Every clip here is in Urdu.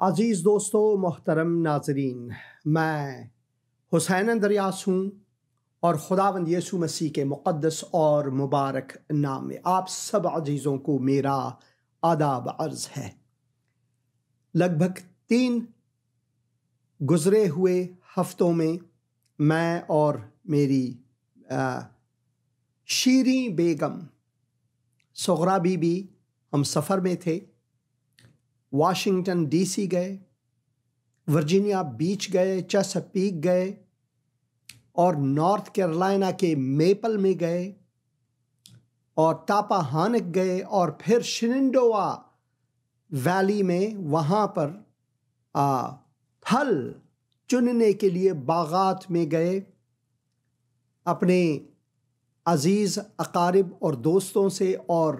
عزیز دوستو، محترم ناظرین، میں حسین اندریاس ہوں اور خداوند یسوع مسیح کے مقدس اور مبارک نام میں آپ سب عزیزوں کو میرا آداب عرض ہے۔ لگ بھگ 3 گزرے ہوئے ہفتوں میں میں اور میری شیریں بیگم صغرا بی بی ہم سفر میں تھے۔ واشنگٹن ڈی سی گئے، ورجینیا بیچ گئے، چیساپیک گئے اور نارتھ کیرولائنا کے میپل میں گئے اور ٹاپا ہانک گئے اور پھر شننڈووا ویلی میں وہاں پر پھل چننے کے لیے باغات میں گئے، اپنے عزیز اقارب اور دوستوں سے اور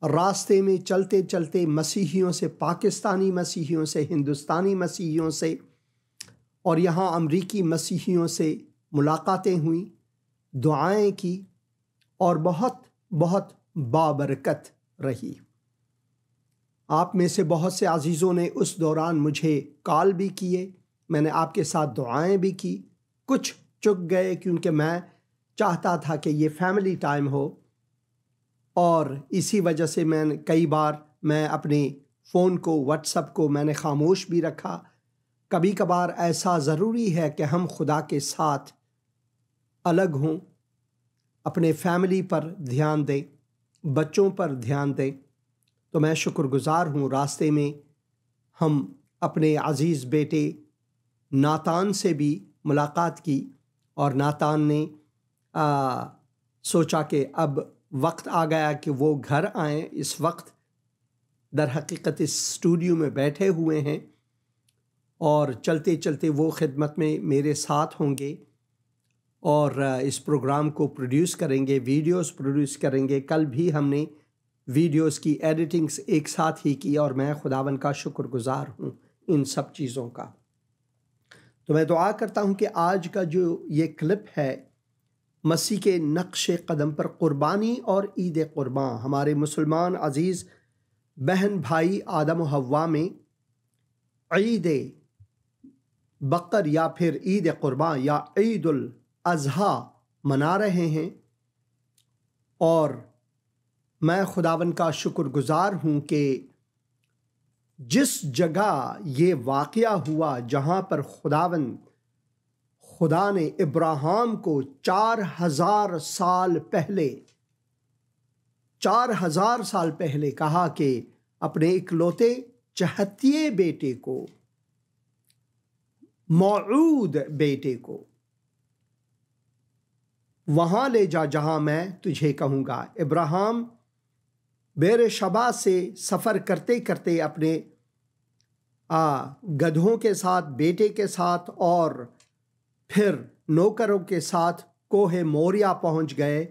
راستے میں چلتے چلتے مسیحیوں سے، پاکستانی مسیحیوں سے، ہندوستانی مسیحیوں سے اور یہاں امریکی مسیحیوں سے ملاقاتیں ہوئیں، دعائیں کی اور بہت بہت بابرکت رہی۔ آپ میں سے بہت سے عزیزوں نے اس دوران مجھے کال بھی کیے، میں نے آپ کے ساتھ دعائیں بھی کی۔ کچھ چک گئے کیونکہ میں چاہتا تھا کہ یہ فیملی ٹائم ہو، اور اسی وجہ سے کئی بار میں اپنے فون کو، واٹس ایپ کو میں نے خاموش بھی رکھا۔ کبھی کبھار ایسا ضروری ہے کہ ہم خدا کے ساتھ الگ ہوں، اپنے فیملی پر دھیان دیں، بچوں پر دھیان دیں۔ تو میں شکر گزار ہوں، راستے میں ہم اپنے عزیز بیٹے ناتان سے بھی ملاقات کی اور ناتان نے سوچا کہ اب وقت آ گیا کہ وہ گھر آئیں۔ اس وقت در حقیقت اس اسٹوڈیو میں بیٹھے ہوئے ہیں اور چلتے چلتے وہ خدمت میں میرے ساتھ ہوں گے اور اس پروگرام کو پروڈیوس کریں گے، ویڈیوز پروڈیوس کریں گے۔ کل بھی ہم نے ویڈیوز کی ایڈیٹنگز ایک ساتھ ہی کی اور میں خداوند کا شکر گزار ہوں ان سب چیزوں کا۔ تو میں دعا کرتا ہوں کہ آج کا جو یہ کلپ ہے مسیح کے نقش قدم پر قربانی اور عید قرباں، ہمارے مسلمان عزیز بہن بھائی آدم و حوا میں عید بقر یا پھر عید قرباں یا عید الاضحیٰ منا رہے ہیں، اور میں خداوند کا شکر گزار ہوں کہ جس جگہ یہ واقعہ ہوا، جہاں پر خدا نے ابراہیم کو 4000 سال پہلے کہا کہ اپنے اکلوتے چہتیے بیٹے کو، موعود بیٹے کو وہاں لے جا جہاں میں تجھے کہوں گا۔ ابراہیم بیر شبا سے سفر کرتے کرتے اپنے گدھوں کے ساتھ، بیٹے کے ساتھ اور پھر نوکروں کے ساتھ کوہ موریا پہنچ گئے،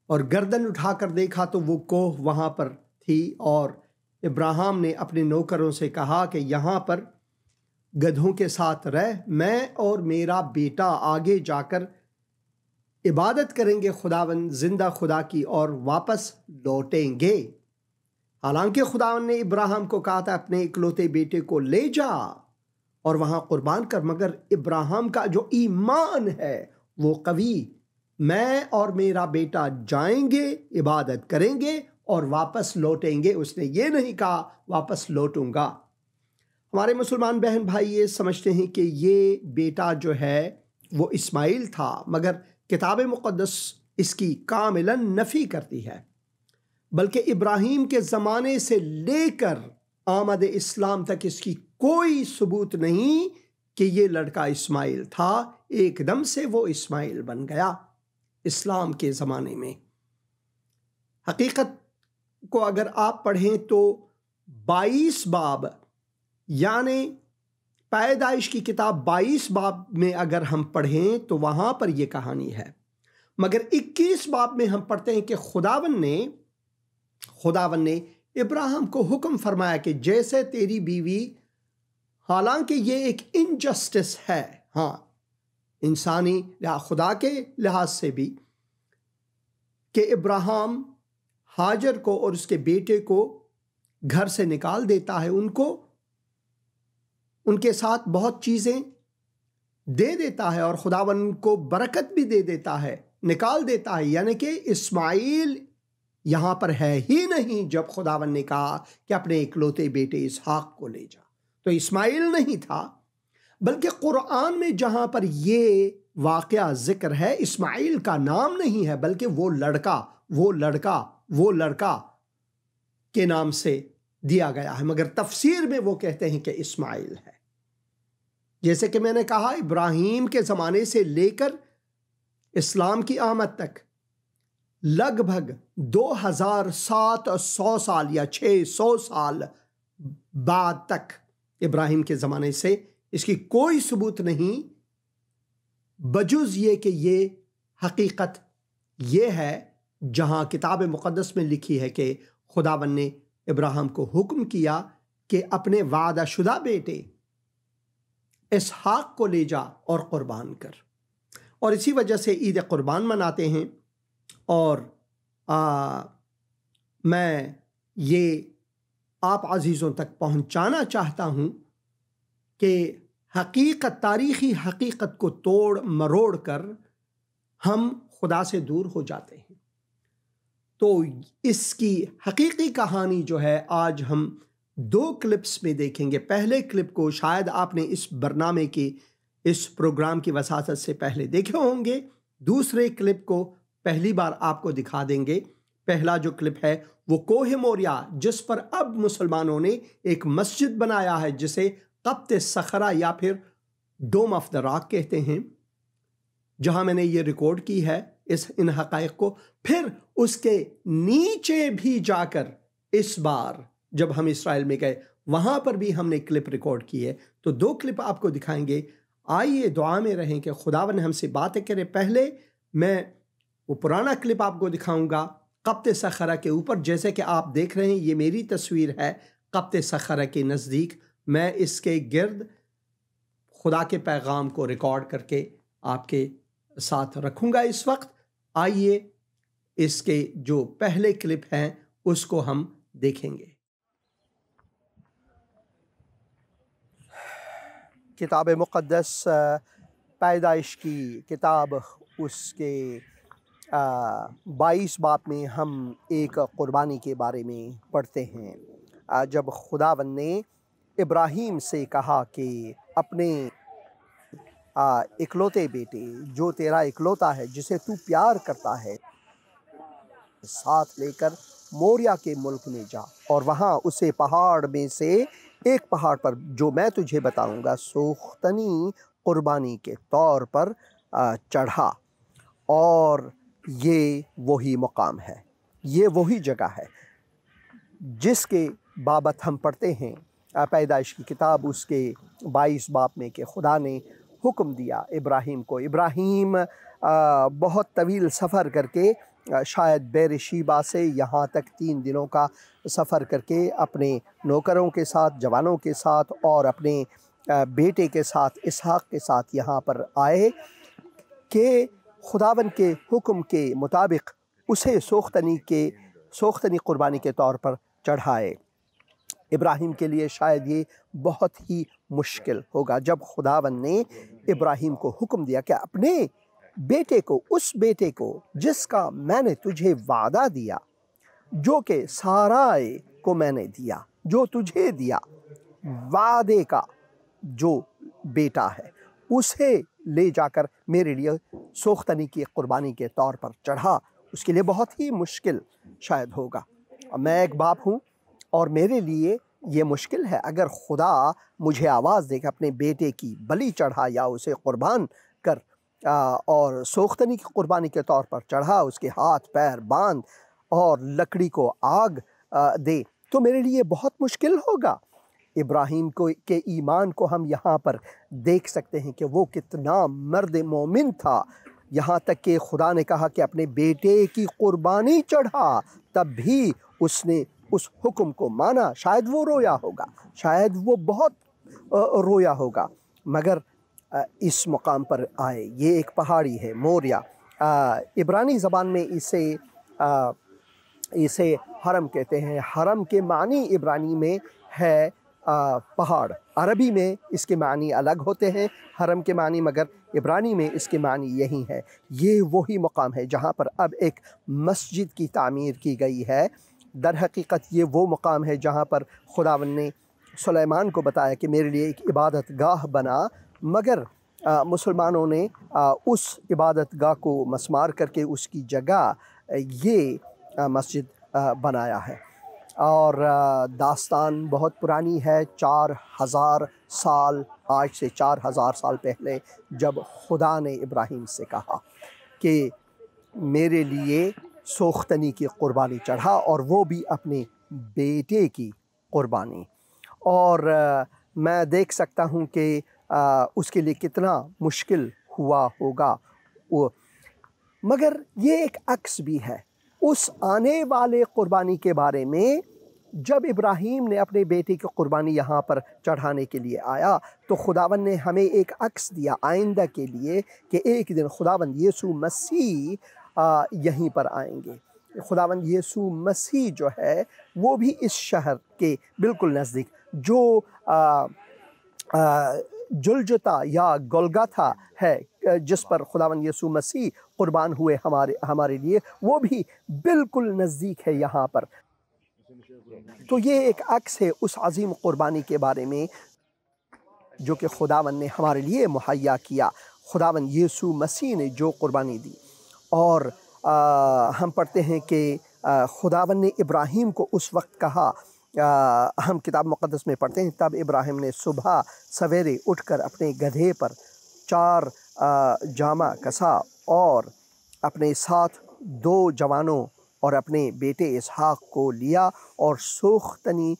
اور گردن اٹھا کر دیکھا تو وہ کوہ وہاں پر تھی، اور ابراہیم نے اپنے نوکروں سے کہا کہ یہاں پر گدھوں کے ساتھ رہ، میں اور میرا بیٹا آگے جا کر عبادت کریں گے خداوند زندہ خدا کی اور واپس لوٹیں گے۔ حالانکہ خداوند نے ابراہیم کو کہا تھا اپنے اکلوتے بیٹے کو لے جا اور وہاں قربان کر، مگر ابراہیم کا جو ایمان ہے وہ قوی، میں اور میرا بیٹا جائیں گے، عبادت کریں گے اور واپس لوٹیں گے۔ اس نے یہ نہیں کہا واپس لوٹوں گا۔ ہمارے مسلمان بہن بھائی یہ سمجھتے ہیں کہ یہ بیٹا جو ہے وہ اسماعیل تھا، مگر کتاب مقدس اس کی کاملاً نفی کرتی ہے، بلکہ ابراہیم کے زمانے سے لے کر آمد اسلام تک اس کی کوئی ثبوت نہیں کہ یہ لڑکا اسماعیل تھا۔ ایک دم سے وہ اسماعیل بن گیا اسلام کے زمانے میں۔ حقیقت کو اگر آپ پڑھیں تو 22 باب، یعنی پیدائش کی کتاب 22 باب میں اگر ہم پڑھیں تو وہاں پر یہ کہانی ہے، مگر 21 باب میں ہم پڑھتے ہیں کہ خداوند نے ابراہیم کو حکم فرمایا کہ جیسے تیری بیوی، حالانکہ یہ ایک انجسٹس ہے، ہاں انسانی خدا کے لحاظ سے بھی، کہ ابراہیم ہاجر کو اور اس کے بیٹے کو گھر سے نکال دیتا ہے، ان کو ان کے ساتھ بہت چیزیں دے دیتا ہے اور خداوند کو برکت بھی دے دیتا ہے، نکال دیتا ہے، یعنی کہ اسماعیل یہاں پر ہے ہی نہیں جب خداوند نے کہا کہ اپنے اکلوتے بیٹے اسحاق کو لے جا، تو اسماعیل نہیں تھا، بلکہ قرآن میں جہاں پر یہ واقعہ ذکر ہے اسماعیل کا نام نہیں ہے، بلکہ وہ لڑکا کے نام سے دیا گیا ہے، مگر تفسیر میں وہ کہتے ہیں کہ اسماعیل ہے۔ جیسے کہ میں نے کہا ابراہیم کے زمانے سے لے کر اسلام کی آمد تک لگ بھگ 2700 سال یا 600 سال بعد تک ابراہیم کے زمانے سے اس کی کوئی ثبوت نہیں، بجز یہ کہ یہ حقیقت یہ ہے جہاں کتاب مقدس میں لکھی ہے کہ خداوند نے ابراہیم کو حکم کیا کہ اپنے وعدہ شدہ بیٹے اسحاق کو لے جا اور قربان کر، اور اسی وجہ سے عید قربان مناتے ہیں۔ اور میں یہ آپ عزیزوں تک پہنچانا چاہتا ہوں کہ تاریخی حقیقت کو توڑ مروڑ کر ہم خدا سے دور ہو جاتے ہیں۔ تو اس کی حقیقی کہانی جو ہے آج ہم 2 کلپس میں دیکھیں گے۔ پہلے کلپ کو شاید آپ نے اس برنامے کی اس پروگرام کی وساطت سے پہلے دیکھے ہوں گے، دوسرے کلپ کو پہلی بار آپ کو دکھا دیں گے۔ پہلا جو کلپ ہے وہ کوہ موریا، جس پر اب مسلمانوں نے ایک مسجد بنایا ہے جسے قبط صخرہ یا پھر ڈوم آف دا راک کہتے ہیں، جہاں میں نے یہ ریکارڈ کی ہے ان حقائق کو۔ پھر اس کے نیچے بھی جا کر اس بار جب ہم اسرائیل میں گئے وہاں پر بھی ہم نے کلپ ریکارڈ کی ہے، تو 2 کلپ آپ کو دکھائیں گے۔ آئیے دعا میں رہیں کہ خداوند ہم سے باتیں کرے۔ پہلے میں وہ پرانا کلپ آپ کو دکھاؤں گا قبط صخرہ کے اوپر، جیسے کہ آپ دیکھ رہے ہیں یہ میری تصویر ہے قبط صخرہ کے نزدیک۔ میں اس کے گرد خدا کے پیغام کو ریکارڈ کر کے آپ کے ساتھ رکھوں گا اس وقت۔ آئیے اس کے جو پہلے کلپ ہیں اس کو ہم دیکھیں گے۔ کتاب مقدس پیدائش کی کتاب اس کے 22 باب میں ہم ایک قربانی کے بارے میں پڑھتے ہیں۔ جب خداوند نے ابراہیم سے کہا کہ اپنے اکلوتے بیٹے جو تیرا اکلوتا ہے جسے تو پیار کرتا ہے ساتھ لے کر موریا کے ملک میں جا، اور وہاں اسے پہاڑ میں سے ایک پہاڑ پر جو میں تجھے بتاؤں گا سوختنی قربانی کے طور پر چڑھا۔ اور یہ وہی مقام ہے، یہ وہی جگہ ہے جس کے بابت ہم پڑھتے ہیں پیدائش کی کتاب اس کے 22 باب میں کہ خدا نے حکم دیا ابراہیم کو۔ ابراہیم بہت طویل سفر کر کے شاید بیر شیبہ سے یہاں تک 3 دنوں کا سفر کر کے اپنے نوکروں کے ساتھ، جوانوں کے ساتھ اور اپنے بیٹے کے ساتھ اسحاق کے ساتھ یہاں پر آئے کہ خداوند کے حکم کے مطابق اسے سوختنی قربانی کے طور پر چڑھائے۔ ابراہیم کے لیے شاید یہ بہت ہی مشکل ہوگا جب خداوند نے ابراہیم کو حکم دیا کہ اپنے بیٹے کو، اس بیٹے کو جس کا میں نے تجھے وعدہ دیا، جو کہ سارائے کو میں نے دیا، جو تجھے دیا، وعدے کا جو بیٹا ہے، اسے لے جا کر میرے لیے سوختنی کی قربانی کے طور پر چڑھا۔ اس کے لیے بہت ہی مشکل شاید ہوگا۔ میں ایک باپ ہوں اور میرے لیے یہ مشکل ہے۔ اگر خدا مجھے آواز دے کہ اپنے بیٹے کی بلی چڑھا یا اسے قربان کر اور سوختنی کی قربانی کے طور پر چڑھا، اس کے ہاتھ پیر باندھ اور لکڑی کو آگ دے، تو میرے لیے بہت مشکل ہوگا۔ ابراہیم کے ایمان کو ہم یہاں پر دیکھ سکتے ہیں کہ وہ کتنا مرد مومن تھا، یہاں تک کہ خدا نے کہا کہ اپنے بیٹے کی قربانی چڑھا، تب بھی اس نے اس حکم کو مانا۔ شاید وہ رویا ہوگا، شاید وہ بہت رویا ہوگا، مگر اس مقام پر آئے۔ یہ ایک پہاڑی ہے موریا، عبرانی زبان میں اسے حرم کہتے ہیں۔ حرم کے معنی عبرانی میں ہے پہاڑ، عربی میں اس کے معنی الگ ہوتے ہیں حرم کے معنی، مگر عبرانی میں اس کے معنی یہی ہے۔ یہ وہی مقام ہے جہاں پر اب ایک مسجد کی تعمیر کی گئی ہے۔ در حقیقت یہ وہ مقام ہے جہاں پر خداوند نے سلیمان کو بتایا کہ میرے لیے ایک عبادت گاہ بنا، مگر مسلمانوں نے اس عبادت گاہ کو مسمار کر کے اس کی جگہ یہ مسجد بنایا ہے۔ اور داستان بہت پرانی ہے، 4000 سال، آج سے 4000 سال پہلے جب خدا نے ابراہیم سے کہا کہ میرے لیے سوختنی کی قربانی چڑھا، اور وہ بھی اپنے بیٹے کی قربانی، اور میں دیکھ سکتا ہوں کہ اس کے لیے کتنا مشکل ہوا ہوگا، مگر یہ ایک عکس بھی ہے اس آنے والے قربانی کے بارے میں۔ جب ابراہیم نے اپنے بیٹے کی قربانی یہاں پر چڑھانے کے لیے آیا تو خداوند نے ہمیں ایک عکس دیا آئندہ کے لیے کہ ایک دن خداوند یسوع مسیح یہیں پر آئیں گے۔ خداوند یسوع مسیح جو ہے وہ بھی اس شہر کے بالکل نزدیک، جو جلجتا یا گلگتھا ہے جس پر خداوند یسوع مسیح قربان ہوئے ہمارے لیے، وہ بھی بالکل نزدیک ہے یہاں پر۔ تو یہ ایک عکس ہے اس عظیم قربانی کے بارے میں جو کہ خداوند نے ہمارے لیے مہیا کیا، خداوند یسوع مسیح نے جو قربانی دی۔ اور ہم پڑھتے ہیں کہ خداوند نے ابراہیم کو اس وقت کہا، ہم کتاب مقدس میں پڑھتے ہیں، تب ابراہیم نے صبح سویرے اٹھ کر اپنے گدھے پر 4 جامہ کسا اور اپنے ساتھ 2 جوانوں اور اپنے بیٹے اسحاق کو لیا اور سوختنی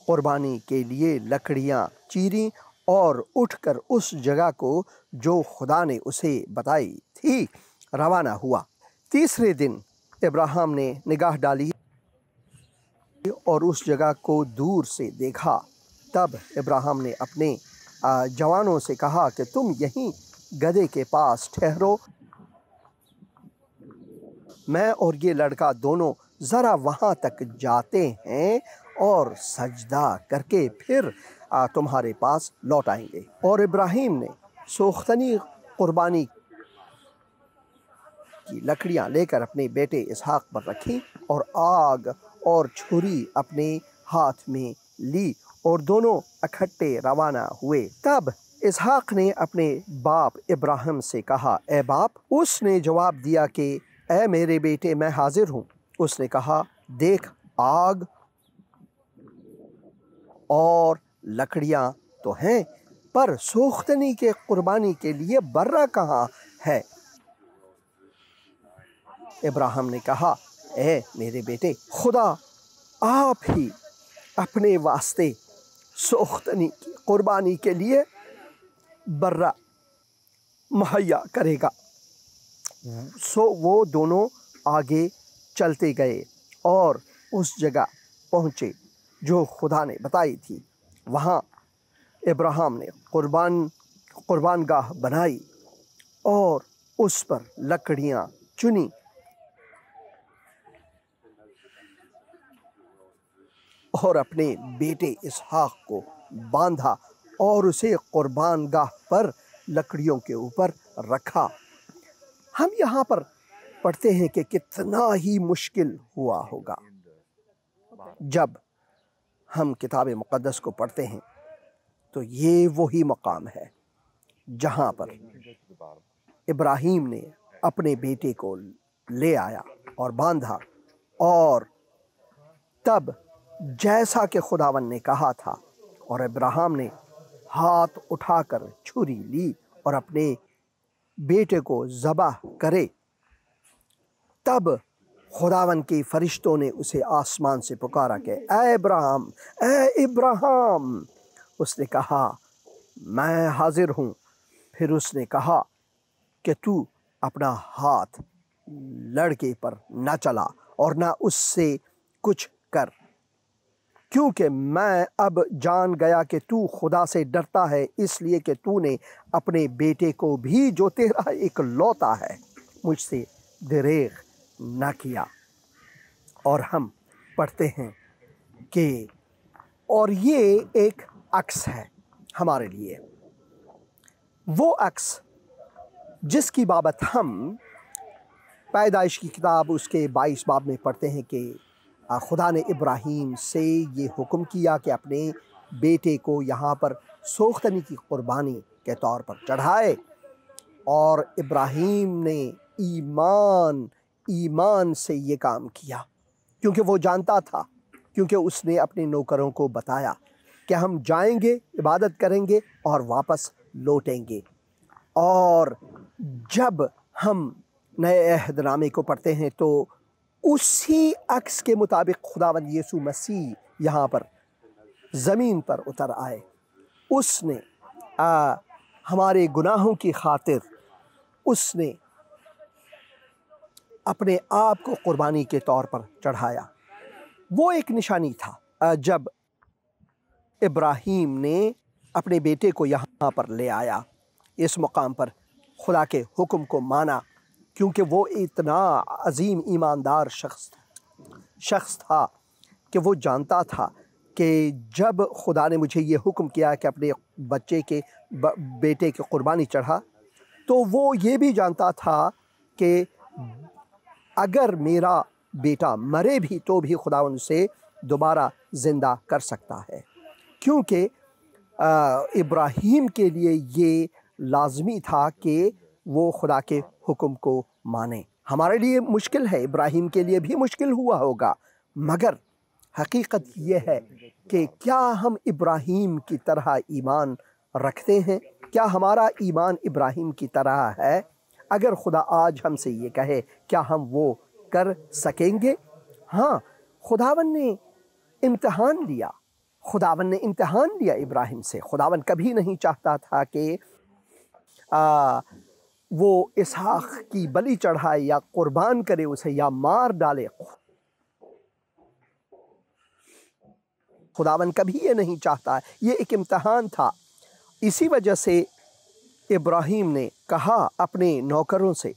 قربانی کے لیے لکڑیاں چیریں اور اٹھ کر اس جگہ کو جو خدا نے اسے بتائی تھی روانہ ہوا۔ تیسرے دن ابراہیم نے نگاہ ڈالی اور اس جگہ کو دور سے دیکھا۔ تب ابراہیم نے اپنے جوانوں سے کہا کہ تم یہیں گدھے کے پاس ٹھہرو، میں اور یہ لڑکا دونوں ذرا وہاں تک جاتے ہیں اور سجدہ کر کے پھر تمہارے پاس لوٹ آئیں گے۔ اور ابراہیم نے سوختنی قربانی کی لکڑیاں لے کر اپنے بیٹے اسحاق پر رکھی اور آگ اور چھری اپنے ہاتھ میں لی اور دونوں اکٹھے روانہ ہوئے۔ تب اسحاق نے اپنے باپ ابراہیم سے کہا، اے باپ۔ اس نے جواب دیا کہ اے میرے بیٹے، میں حاضر ہوں۔ اس نے کہا، دیکھ، آگ اور لکڑیاں تو ہیں، پر سوختنی کے قربانی کے لیے برہ کہاں ہے؟ ابراہیم نے کہا، اے میرے بیٹے، خدا آپ ہی اپنے واسطے سوختنی کی قربانی کے لیے برہ مہیا کرے گا۔ سو وہ دونوں آگے چلتے گئے اور اس جگہ پہنچے جو خدا نے بتائی تھی۔ وہاں ابراہیم نے قربان گاہ بنائی اور اس پر لکڑیاں چنی اور اپنے بیٹے اسحاق کو باندھا اور اسے قربان گاہ پر لکڑیوں کے اوپر رکھا۔ ہم یہاں پر پڑھتے ہیں کہ کتنا ہی مشکل ہوا ہوگا۔ جب ہم کتاب مقدس کو پڑھتے ہیں تو یہ وہی مقام ہے جہاں پر ابراہیم نے اپنے بیٹے کو لے آیا اور باندھا، اور تب جیسا کہ خداوند نے کہا تھا، اور ابراہیم نے ہاتھ اٹھا کر چھری لی اور اپنے بیٹے کو ذبح کرے، تب خداوند کے فرشتوں نے اسے آسمان سے پکارا کہ اے ابراہیم، اے ابراہیم۔ اس نے کہا، میں حاضر ہوں۔ پھر اس نے کہا کہ تو اپنا ہاتھ لڑکے پر نہ چلا اور نہ اس سے کچھ کر، کیونکہ میں اب جان گیا کہ تو خدا سے ڈرتا ہے، اس لیے کہ تو نے اپنے بیٹے کو بھی جو تیرا ایک لوتا ہے مجھ سے دریغ نہ کیا۔ اور ہم پڑھتے ہیں کہ اور یہ ایک عکس ہے ہمارے لیے، وہ عکس جس کی بابت ہم پیدائش کی کتاب اس کے 22 باب میں پڑھتے ہیں کہ خدا نے ابراہیم سے یہ حکم کیا کہ اپنے بیٹے کو یہاں پر سوختنی کی قربانی کے طور پر چڑھائے، اور ابراہیم نے ایمان سے یہ کام کیا، کیونکہ وہ جانتا تھا، کیونکہ اس نے اپنے نوکروں کو بتایا کہ ہم جائیں گے، عبادت کریں گے اور واپس لوٹیں گے۔ اور جب ہم نئے عہد نامے کو پڑھتے ہیں تو اسی عکس کے مطابق خداوند یسوع مسیح یہاں پر زمین پر اتر آئے۔ اس نے ہمارے گناہوں کی خاطر اس نے اپنے آپ کو قربانی کے طور پر چڑھایا۔ وہ ایک نشانی تھا جب ابراہیم نے اپنے بیٹے کو یہاں پر لے آیا، اس مقام پر خدا کے حکم کو مانا، کیونکہ وہ اتنا عظیم ایماندار شخص تھا کہ وہ جانتا تھا کہ جب خدا نے مجھے یہ حکم کیا کہ اپنے بیٹے کی قربانی چڑھا، تو وہ یہ بھی جانتا تھا کہ اگر میرا بیٹا مرے بھی تو بھی خداوند اسے دوبارہ زندہ کر سکتا ہے، کیونکہ ابراہیم کے لیے یہ لازمی تھا کہ وہ خدا کے حکم کو مانے۔ ہمارے لیے مشکل ہے، ابراہیم کے لیے بھی مشکل ہوا ہوگا، مگر حقیقت یہ ہے کہ کیا ہم ابراہیم کی طرح ایمان رکھتے ہیں؟ کیا ہمارا ایمان ابراہیم کی طرح ہے؟ اگر خدا آج ہم سے یہ کہے، کیا ہم وہ کر سکیں گے؟ ہاں، خداوند نے امتحان لیا ابراہیم سے۔ خداوند کبھی نہیں چاہتا تھا کہ وہ اسحاق کی بلی چڑھائے یا قربان کرے اسے یا مار ڈالے۔ خداوند کبھی یہ نہیں چاہتا، یہ ایک امتحان تھا۔ اسی وجہ سے ابراہیم نے کہا اپنے نوکروں سے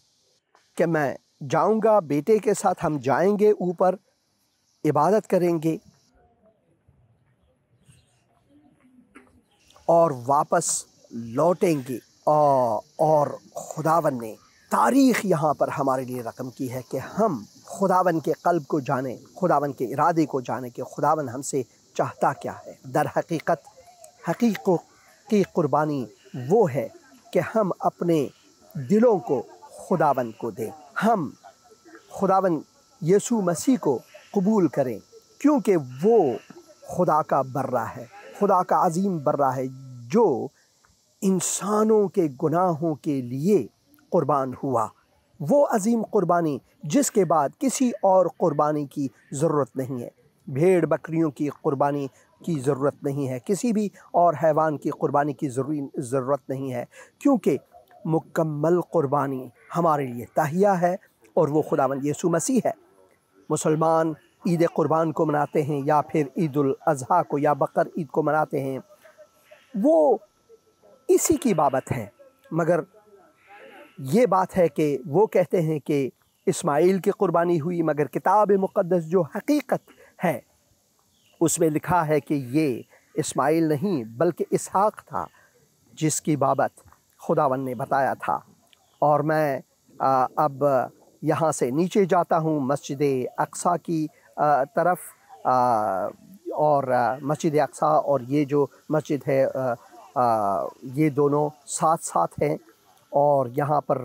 کہ میں جاؤں گا، بیٹے کے ساتھ ہم جائیں گے، اوپر عبادت کریں گے اور واپس لوٹیں گے۔ اور خداوند نے تاریخ یہاں پر ہمارے لیے رقم کی ہے کہ ہم خداوند کے قلب کو جانیں، خداوند کے ارادے کو جانیں کہ خداوند ہم سے چاہتا کیا ہے۔ در حقیقت کی قربانی وہ ہے کہ ہم اپنے دلوں کو خداوند کو دیں، ہم خداوند یسوع مسیح کو قبول کریں، کیونکہ وہ خدا کا برہ ہے، خدا کا عظیم برہ ہے، جو انسانوں کے گناہوں کے لیے قربان ہوا۔ وہ عظیم قربانی جس کے بعد کسی اور قربانی کی ضرورت نہیں ہے، بھیڑ بکریوں کی قربانی کی ضرورت نہیں ہے، کسی بھی اور حیوان کی قربانی کی ضرورت نہیں ہے، کیونکہ مکمل قربانی ہمارے لیے تہیہ ہے، اور وہ خداوند یسوع مسیح ہے۔ مسلمان عید قربان کو مناتے ہیں یا پھر عید الاضحیٰ کو یا بقر عید کو مناتے ہیں، وہ اسی کی بابت ہے، مگر یہ بات ہے کہ وہ کہتے ہیں کہ اسماعیل کی قربانی ہوئی، مگر کتاب مقدس جو حقیقت ہے اس میں لکھا ہے کہ یہ اسماعیل نہیں بلکہ اسحاق تھا جس کی بابت خداوند نے بتایا تھا۔ اور میں اب یہاں سے نیچے جاتا ہوں مسجد اقصیٰ کی طرف، اور مسجد اقصیٰ اور یہ جو مسجد ہے یہ دونوں ساتھ ساتھ ہیں، اور یہاں پر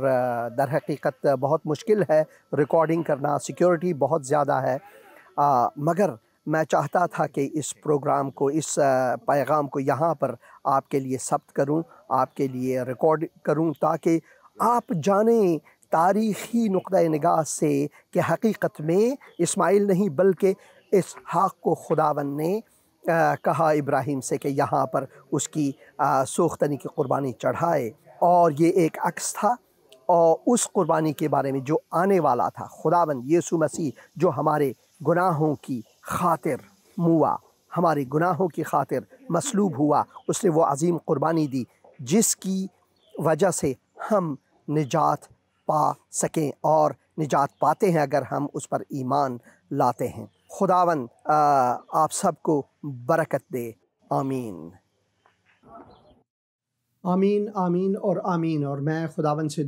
در حقیقت بہت مشکل ہے ریکارڈنگ کرنا، سیکیورٹی بہت زیادہ ہے، مگر میں چاہتا تھا کہ اس پروگرام کو، اس پیغام کو یہاں پر آپ کے لیے ثبت کروں، آپ کے لیے ریکارڈ کروں، تاکہ آپ جانیں تاریخی نقطۂ نگاہ سے کہ حقیقت میں اسماعیل نہیں بلکہ اسحاق کو خداوند نے کہا ابراہیم سے کہ یہاں پر اس کی سوختنی کی قربانی چڑھائے، اور یہ ایک عکس تھا اور اس قربانی کے بارے میں جو آنے والا تھا، خداوند یسوع مسیح جو ہمارے گناہوں کی خاطر موا، ہمارے گناہوں کی خاطر مصلوب ہوا، اس نے وہ عظیم قربانی دی جس کی وجہ سے ہم نجات پا سکیں، اور نجات پاتے ہیں اگر ہم اس پر ایمان لاتے ہیں۔ خداوند آپ سب کو برکت دے، آمین۔ آمین آمین اور آمین۔ اور میں خداوند سے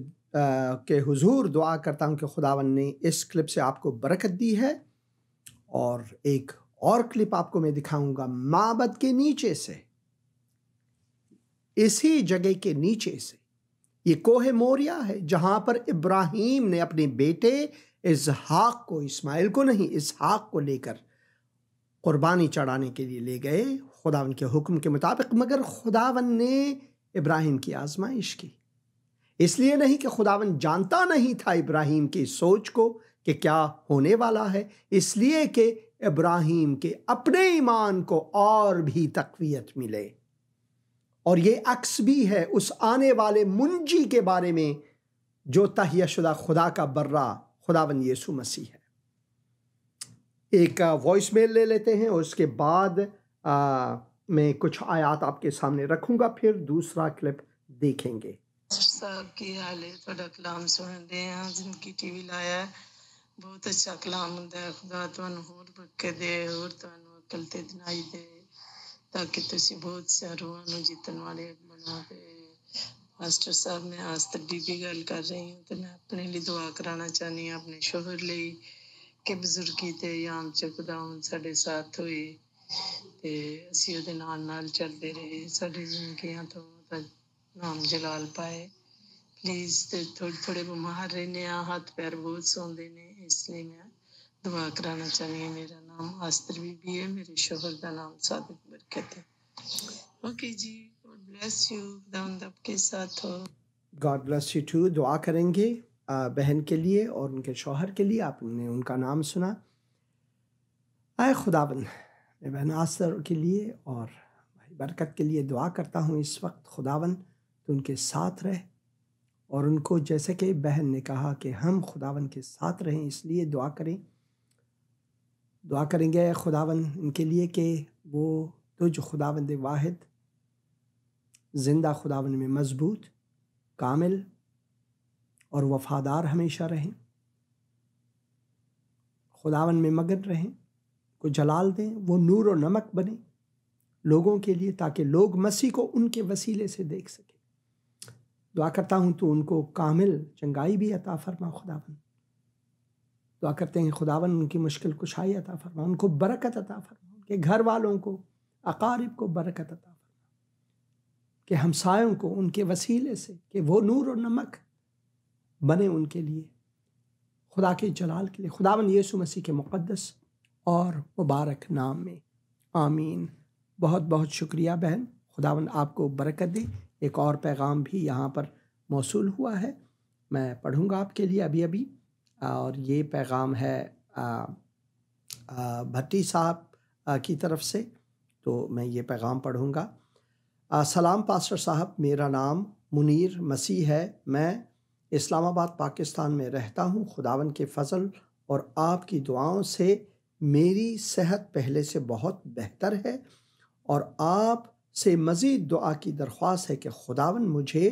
کے حضور دعا کرتا ہوں کہ خداوند نے اس کلپ سے آپ کو برکت دی ہے، اور ایک اور کلپ آپ کو میں دکھاؤں گا معبد کے نیچے سے، اسی جگہ کے نیچے سے۔ یہ کوہ موریا ہے جہاں پر ابراہیم نے اپنے بیٹے اسحاق کو، اسماعیل کو نہیں، اسحاق کو لے کر قربانی چڑھانے کے لیے لے گئے خداوند کے حکم کے مطابق، مگر خداوند نے ابراہیم کی آزمائش کی۔ اس لیے نہیں کہ خداوند جانتا نہیں تھا ابراہیم کی سوچ کو کہ کیا ہونے والا ہے، اس لیے کہ ابراہیم کے اپنے ایمان کو اور بھی تقویت ملے۔ اور یہ عکس بھی ہے اس آنے والے منجی کے بارے میں جو تہیہ شدہ خدا کا برا خداوند یسوع مسیح ہے۔ ایک وائس میل لے لیتے ہیں، اور اس کے بعد میں کچھ آیات آپ کے سامنے رکھوں گا، پھر دوسرا کلپ دیکھیں گے۔ صاحب کی حال ہے، تھوڑا کلام سن رہے ہیں، زندگی ٹی وی لایا ہے، بہت اچھا کلام ہوندا ہے۔ خدا تانوں ہور برکت دے، اور تانوں عقل تے دنائی دے، تاکہ تسی بہت سے روحاں نوں جیتن والے بنو۔ تے ماسٹر صاحب، میں آج تڈی بھی گل کر رہی ہوں، تے میں اپنے لیے دعا کرانا چاہنی ہوں، اپنے شوہر لیے، کہ بزرگی تے یام چ خداوند ساڈے ساتھ ہوئے تے اسی او دے نال چلدے رہے، ساڈی زندگیاں تو نام جلال پائے۔ پلیز تھوڑے بیمار رہنے، ہاتھ پیر بہت سوندے نے، اس لیے میں دعا کرانا چاہنی ہوں۔ میرا نام آستر بی بی ہے، میرے شوہر کا نام صادق برکت ہے۔ اوکے جی، گاڈ بلیس یو، خداوند آپ کے ساتھ ہو۔ God bless you too. دعا کریں گے بہن کے لیے اور ان کے شوہر کے لیے۔ آپ نے ان کا نام سنا۔ اے خداوند، میں بہن آستر کے لیے اور بھائی برکت کے لیے دعا کرتا ہوں اس وقت۔ خداوند تو ان کے ساتھ رہ، اور ان کو جیسے کہ بہن نے کہا کہ ہم خداوند کے ساتھ رہیں، اس لیے دعا کریں گے خداوند ان کے لیے کہ وہ تجھ خداوند واحد زندہ خداوند میں مضبوط، کامل اور وفادار ہمیشہ رہیں، خداوند میں مگن رہیں، کو جلال دیں، وہ نور و نمک بنے لوگوں کے لیے، تاکہ لوگ مسیح کو ان کے وسیلے سے دیکھ سکیں۔ دعا کرتا ہوں تو ان کو کامل چنگائی بھی عطا فرما خداوند۔ دعا کرتے ہیں خداوند ان کی مشکل کشائی عطا فرما، ان کو برکت عطا فرما، ان کے گھر والوں کو، اقارب کو برکت عطا فرما، کہ ہمسایوں کو ان کے وسیلے سے کہ وہ نور و نمک بنے ان کے لیے، خدا کے جلال کے لیے، خداوند یسوع مسیح کے مقدس اور مبارک نام میں، آمین۔ بہت بہت شکریہ بہن، خداوند آپ کو برکت دے۔ ایک اور پیغام بھی یہاں پر موصول ہوا ہے، میں پڑھوں گا آپ کے لیے ابھی، اور یہ پیغام ہے بھٹی صاحب کی طرف سے، تو میں یہ پیغام پڑھوں گا۔ سلام پاسٹر صاحب، میرا نام منیر مسیح ہے، میں اسلام آباد پاکستان میں رہتا ہوں۔ خداوند کے فضل اور آپ کی دعاؤں سے میری صحت پہلے سے بہت بہتر ہے، اور آپ سے مزید دعا کی درخواست ہے کہ خداوند مجھے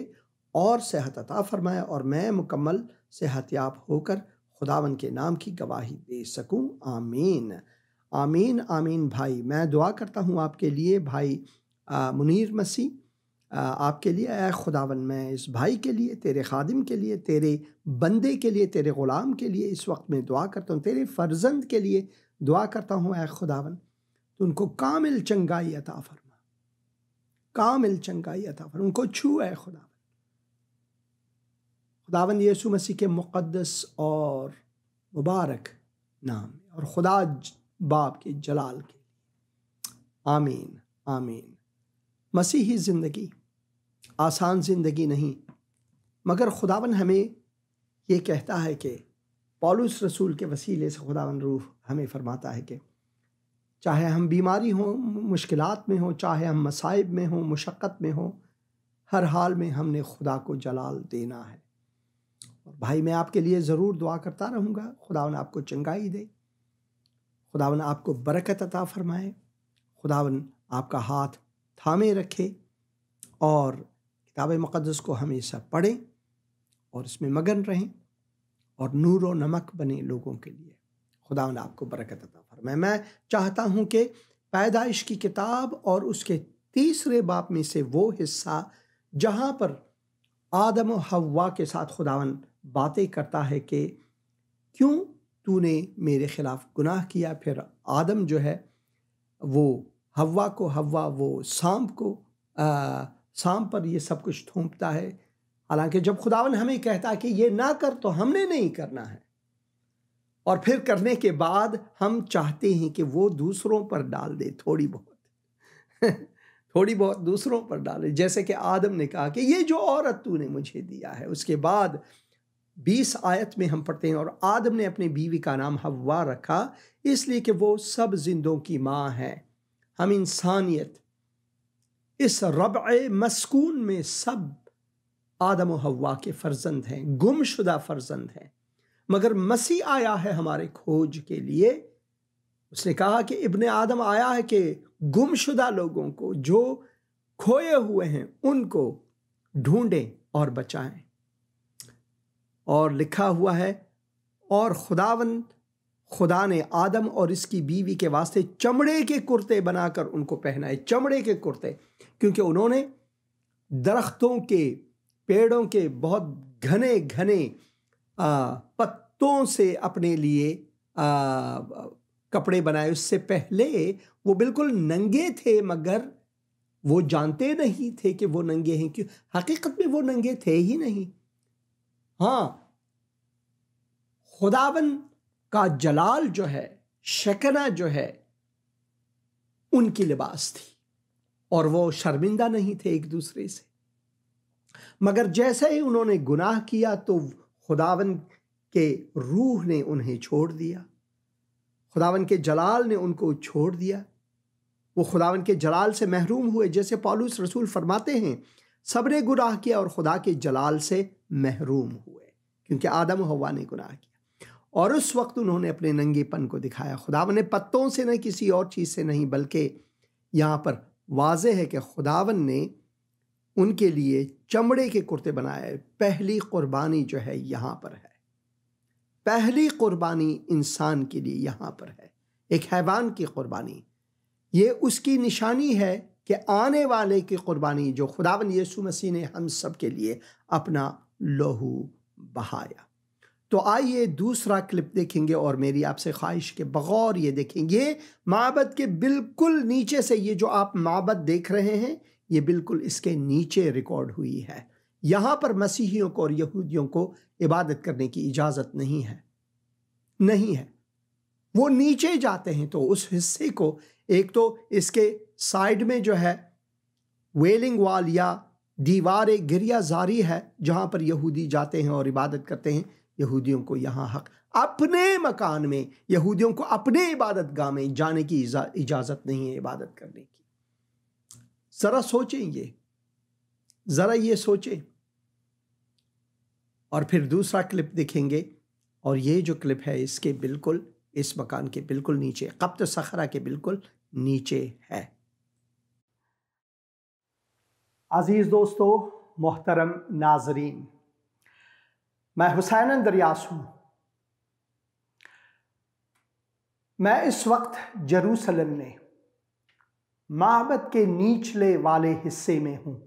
اور صحت عطا فرمائے اور میں مکمل صحت یاب ہو کر خداوند کے نام کی گواہی دے سکوں، آمین آمین آمین۔ بھائی میں دعا کرتا ہوں آپ کے لیے، بھائی منیر مسیح، آپ کے لیے اے خداوند، میں اس بھائی کے لیے، تیرے خادم کے لیے، تیرے بندے کے لیے، تیرے غلام کے لیے اس وقت میں دعا کرتا ہوں، تیرے فرزند کے لیے دعا کرتا ہوں اے خداوند، تو ان کو کامل چنگائی عطا فرما، کامل چنگائی عطا فرما، ان کو چھو اے خداوند یسوع مسیح کے مقدس اور مبارک نام میں، اور خدا باپ کے جلال کے لیے، آمین آمین۔ مسیحی زندگی آسان زندگی نہیں، مگر خداوند ہمیں یہ کہتا ہے کہ پولس رسول کے وسیلے سے خداوند روح ہمیں فرماتا ہے کہ چاہے ہم بیماری ہوں، مشکلات میں ہوں، چاہے ہم مصائب میں ہوں، مشقت میں ہوں، ہر حال میں ہم نے خدا کو جلال دینا ہے۔ اور بھائی میں آپ کے لیے ضرور دعا کرتا رہوں گا، خداوند آپ کو چنگائی دے، خداوند آپ کو برکت عطا فرمائے، خداوند آپ کا ہاتھ تھامے رکھے، اور کتاب مقدس کو ہمیشہ پڑھیں اور اس میں مگن رہیں، اور نور و نمک بنے لوگوں کے لیے۔ خداوند آپ کو برکت عطا فرمائے۔ میں چاہتا ہوں کہ پیدائش کی کتاب اور اس کے 3 باب میں سے وہ حصہ جہاں پر آدم و حوا کے ساتھ خداوند باتیں کرتا ہے کہ کیوں تو نے میرے خلاف گناہ کیا، پھر آدم جو ہے وہ حوا کو، حوا وہ سانپ پر یہ سب کچھ تھوپتا ہے، حالانکہ جب خداوند ہمیں کہتا ہے کہ یہ نہ کر تو ہم نے نہیں کرنا ہے، اور پھر کرنے کے بعد ہم چاہتے ہیں کہ وہ دوسروں پر ڈال دے تھوڑی بہت دوسروں پر ڈالے، جیسے کہ آدم نے کہا کہ یہ جو عورت تو نے مجھے دیا ہے۔ اس کے بعد 20 آیت میں ہم پڑھتے ہیں، اور آدم نے اپنی بیوی کا نام حوا رکھا اس لیے کہ وہ سب زندوں کی ماں ہے۔ ہم انسانیت اس ربع مسکون میں سب آدم و حوا کے فرزند ہیں، گم شدہ فرزند ہیں، مگر مسیح آیا ہے ہمارے کھوج کے لیے۔ اس نے کہا کہ ابن آدم آیا ہے کہ گم شدہ لوگوں کو، جو کھوئے ہوئے ہیں، ان کو ڈھونڈیں اور بچائیں۔ اور لکھا ہوا ہے، اور خدا نے آدم اور اس کی بیوی کے واسطے چمڑے کے کرتے بنا کر ان کو پہنائے، چمڑے کے کرتے، کیونکہ انہوں نے درختوں کے، پیڑوں کے بہت گھنے پتوں سے اپنے لیے کپڑے بنائے۔ اس سے پہلے وہ بالکل ننگے تھے، مگر وہ جانتے نہیں تھے کہ وہ ننگے ہیں، کیوں حقیقت میں وہ ننگے تھے ہی نہیں۔ ہاں، خداوند کا جلال جو ہے، شکنہ جو ہے، ان کی لباس تھی، اور وہ شرمندہ نہیں تھے ایک دوسرے سے۔ مگر جیسے ہی انہوں نے گناہ کیا تو خداوند کے روح نے انہیں چھوڑ دیا، خداوند کے جلال نے ان کو چھوڑ دیا، وہ خداوند کے جلال سے محروم ہوئے۔ جیسے پالوس رسول فرماتے ہیں، سب نے گناہ کیا اور خدا کے جلال سے محروم ہوئے، کیونکہ آدم و حوا نے گناہ کیا، اور اس وقت انہوں نے اپنے ننگے پن کو دکھایا۔ خداوند نے پتوں سے نہ کسی اور چیز سے نہیں، بلکہ یہاں پر واضح ہے کہ خداوند نے ان کے لیے چمڑے کے کرتے بنائے۔ پہلی قربانی جو ہے یہاں پر ہے، پہلی قربانی انسان کے لیے یہاں پر ہے، ایک حیوان کی قربانی۔ یہ اس کی نشانی ہے کہ آنے والے کی قربانی، جو خداوند یسوع مسیح نے ہم سب کے لیے اپنا لہو بہایا۔ تو آئیے دوسرا کلپ دیکھیں گے، اور میری آپ سے خواہش کے بغور یہ دیکھیں گے، معبد کے بالکل نیچے سے، یہ جو آپ معبد دیکھ رہے ہیں، یہ بالکل اس کے نیچے ریکارڈ ہوئی ہے۔ یہاں پر مسیحیوں کو اور یہودیوں کو عبادت کرنے کی اجازت نہیں ہے۔ وہ نیچے جاتے ہیں تو اس حصے کو، ایک تو اس کے سائیڈ میں جو ہے ویلنگ وال یا دیوار گریہ زاری ہے، جہاں پر یہودی جاتے ہیں اور عبادت کرتے ہیں۔ یہودیوں کو یہاں حق، اپنے مکان میں یہودیوں کو اپنے عبادت گاہ میں جانے کی اجازت نہیں ہے عبادت کرنے کی۔ ذرا سوچیں، ذرا یہ سوچیں۔ اور پھر دوسرا کلپ دیکھیں گے، اور یہ جو کلپ ہے اس کے بالکل، اس مکان کے بالکل نیچے، قبط صخرہ کے بالکل نیچے ہے۔ عزیز دوستو، محترم ناظرین، میں حسین اندریاس ہوں۔ میں اس وقت جیروسلم میں معبد کے نیچلے والے حصے میں ہوں۔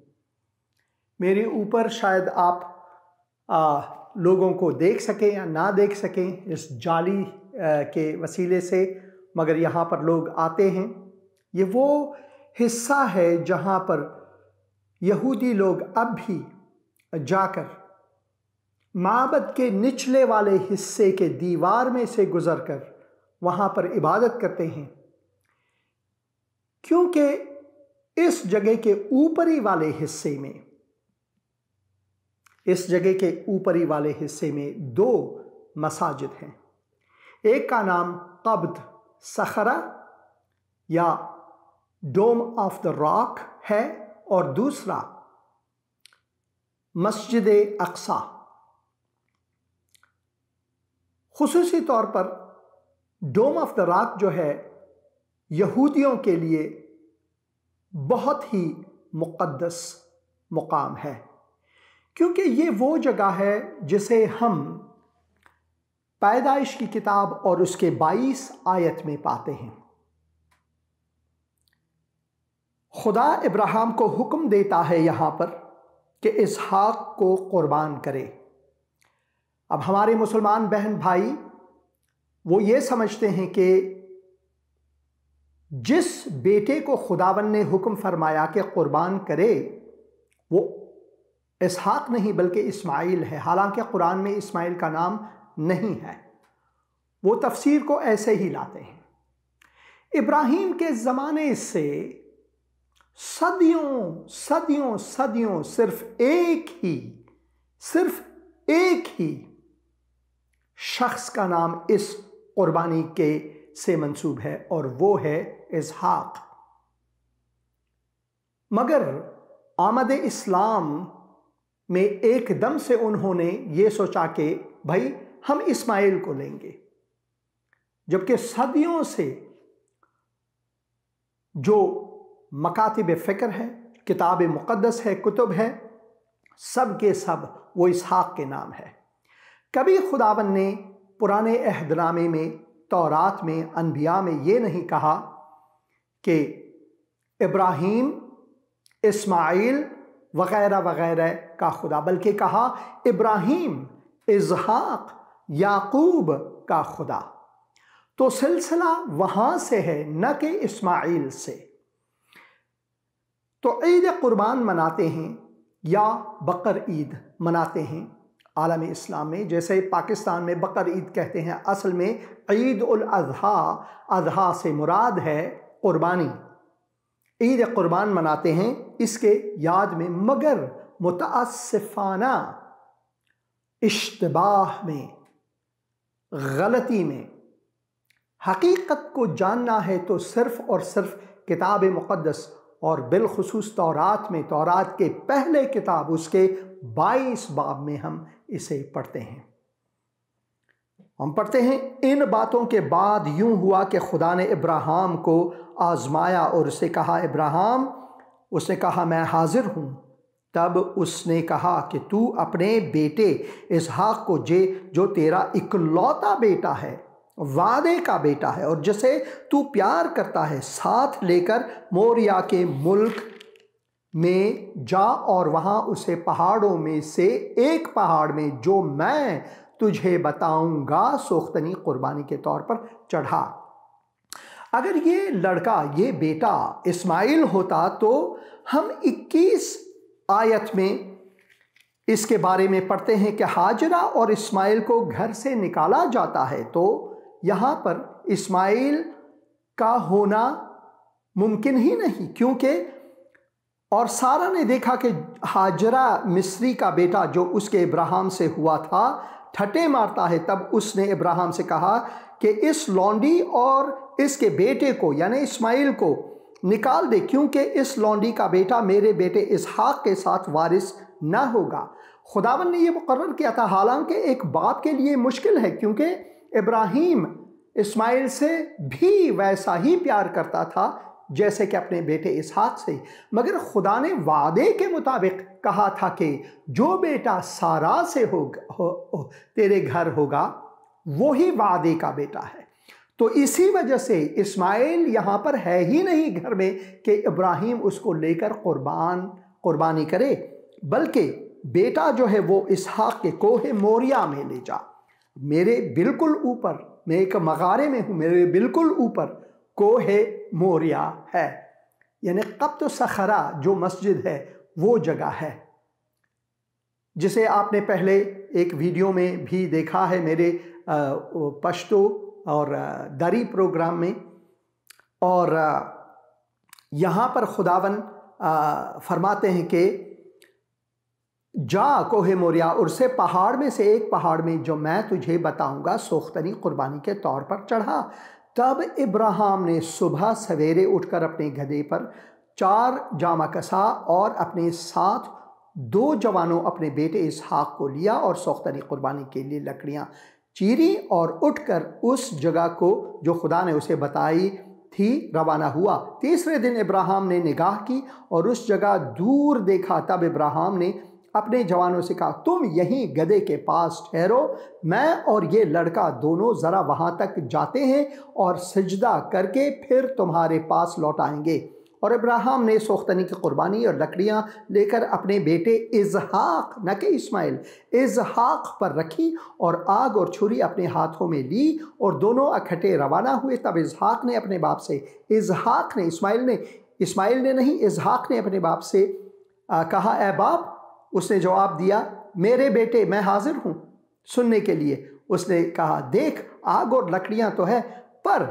میرے اوپر شاید آپ لوگوں کو دیکھ سکیں یا نہ دیکھ سکیں اس جالی کے وسیلے سے، مگر یہاں پر لوگ آتے ہیں۔ یہ وہ حصہ ہے جہاں پر یہودی لوگ اب بھی جا کر معبد کے نچلے والے حصے کے دیوار میں سے گزر کر وہاں پر عبادت کرتے ہیں، کیونکہ اس جگہ کے اوپری والے حصے میں، اس جگہ کے اوپری والے حصے میں 2 مساجد ہیں۔ ایک کا نام قبط صخرہ یا ڈوم آف دا راک ہے، اور دوسرا مسجد اقصی۔ خصوصی طور پر ڈوم آف دا راک جو ہے یہودیوں کے لیے بہت ہی مقدس مقام ہے، کیونکہ یہ وہ جگہ ہے جسے ہم پیدائش کی کتاب اور اس کے 22 آیت میں پاتے ہیں۔ خدا ابراہیم کو حکم دیتا ہے یہاں پر کہ اسحاق کو قربان کرے۔ اب ہمارے مسلمان بہن بھائی وہ یہ سمجھتے ہیں کہ جس بیٹے کو خداوند نے حکم فرمایا کہ قربان کرے وہ اسحاق نہیں بلکہ اسماعیل ہے، حالانکہ قرآن میں اسماعیل کا نام نہیں ہے۔ وہ تفسیر کو ایسے ہی لاتے ہیں۔ ابراہیم کے زمانے سے صدیوں صرف ایک ہی شخص کا نام اس قربانی کے سے منسوب ہے اور وہ ہے اسحاق۔ مگر آمد اسلام میں ایک دم سے انہوں نے یہ سوچا کہ بھائی ہم اسماعیل کو لیں گے، جبکہ صدیوں سے جو مکاتب فکر ہے، کتاب مقدس ہے، کتب ہے، سب کے سب وہ اسحاق کے نام ہے۔ کبھی خداوند نے پرانے عہد نامے میں، تورات میں، انبیاء میں یہ نہیں کہا کہ ابراہیم، اسماعیل وغیرہ وغیرہ کا خدا، بلکہ کہا ابراہیم، اسحاق، یعقوب کا خدا۔ تو سلسلہ وہاں سے ہے نہ کہ اسماعیل سے۔ تو عید قربان مناتے ہیں یا بقر عید مناتے ہیں عالم اسلام میں، جیسے پاکستان میں بقر عید کہتے ہیں، اصل میں عید الاضحیٰ، اضحیٰ سے مراد ہے قربانی۔ عید قربان مناتے ہیں اس کے یاد میں، مگر متاسفانہ اشتباہ میں، غلطی میں، حقیقت کو جاننا ہے تو صرف اور صرف کتاب مقدس اور بالخصوص تورات میں، تورات کے پہلے کتاب اس کے 22 باب میں ہم اسے پڑھتے ہیں۔ ہم پڑھتے ہیں، ان باتوں کے بعد یوں ہوا کہ خدا نے ابراہیم کو آزمایا اور اسے کہا ابراہیم، اس نے کہا میں حاضر ہوں۔ تب اس نے کہا کہ تو اپنے بیٹے اسحاق کو جو تیرا اکلوتا بیٹا ہے، وعدے کا بیٹا ہے اور جسے تو پیار کرتا ہے، ساتھ لے کر موریا کے ملک میں جا اور وہاں اسے پہاڑوں میں سے ایک پہاڑ میں جو میں تجھے بتاؤں گا سوختنی قربانی کے طور پر چڑھا۔ اگر یہ لڑکا، یہ بیٹا اسماعیل ہوتا تو ہم 21 آیت میں اس کے بارے میں پڑھتے ہیں کہ ہاجرہ اور اسماعیل کو گھر سے نکالا جاتا ہے، تو یہاں پر اسماعیل کا ہونا ممکن ہی نہیں، کیونکہ اور سارا نے دیکھا کہ ہاجرہ مصری کا بیٹا جو اس کے ابراہیم سے ہوا تھا ٹھٹے مارتا ہے۔ تب اس نے ابراہیم سے کہا کہ اس لونڈی اور اس کے بیٹے کو یعنی اسماعیل کو نکال دے، کیونکہ اس لونڈی کا بیٹا میرے بیٹے اسحاق کے ساتھ وارث نہ ہوگا۔ خداوند نے یہ مقرر کیا تھا، حالانکہ ایک باپ کے لیے مشکل ہے، کیونکہ ابراہیم اسماعیل سے بھی ویسا ہی پیار کرتا تھا جیسے کہ اپنے بیٹے اسحاق سے، مگر خدا نے وعدے کے مطابق کہا تھا کہ جو بیٹا سارا سے تیرے گھر ہوگا وہی وعدے کا بیٹا ہے۔ تو اسی وجہ سے اسماعیل یہاں پر ہے ہی نہیں گھر میں کہ ابراہیم اس کو لے کر قربانی کرے، بلکہ بیٹا جو ہے وہ اسحاق کے کوہ موریا میں لے جا۔ میرے بالکل اوپر، میں ایک مغارے میں ہوں، میرے بالکل اوپر کوہ موریا ہے، یعنی قبط صخرہ جو مسجد ہے وہ جگہ ہے، جسے آپ نے پہلے ایک ویڈیو میں بھی دیکھا ہے میرے پشتو اور دری پروگرام میں۔ اور یہاں پر خداوند فرماتے ہیں کہ جا کوہ موریا اور سے پہاڑ میں سے ایک پہاڑ میں جو میں تجھے بتاؤں گا سوختنی قربانی کے طور پر چڑھا۔ تب ابراہیم نے صبح سویرے اٹھ کر اپنے گدھے پر 4 جامہ کسا اور اپنے ساتھ 2 جوانوں اپنے بیٹے اسحاق کو لیا اور سوختنی قربانی کے لیے لکڑیاں چیری اور اٹھ کر اس جگہ کو جو خدا نے اسے بتائی تھی روانہ ہوا۔ تیسرے دن ابراہیم نے نگاہ کی اور اس جگہ دور دیکھا، تب ابراہیم نے اپنے جوانوں سے کہا تم یہیں گدھے کے پاس ٹھہرو، میں اور یہ لڑکا دونوں ذرا وہاں تک جاتے ہیں اور سجدہ کر کے پھر تمہارے پاس لوٹ آئیں گے۔ اور ابراہیم نے سوختنی کی قربانی اور لکڑیاں لے کر اپنے بیٹے اسحاق، نہ کہ اسماعیل، اسحاق پر رکھی اور آگ اور چھری اپنے ہاتھوں میں لی اور دونوں اکٹھے روانہ ہوئے۔ تب اسحاق نے اپنے باپ سے، اسماعیل نے نہیں، اسحاق نے اپنے باپ سے کہا اے باپ۔ اس نے جواب دیا میرے بیٹے میں حاضر ہوں سننے کے لیے۔ اس نے کہا دیکھ آگ اور لکڑیاں تو ہے، پر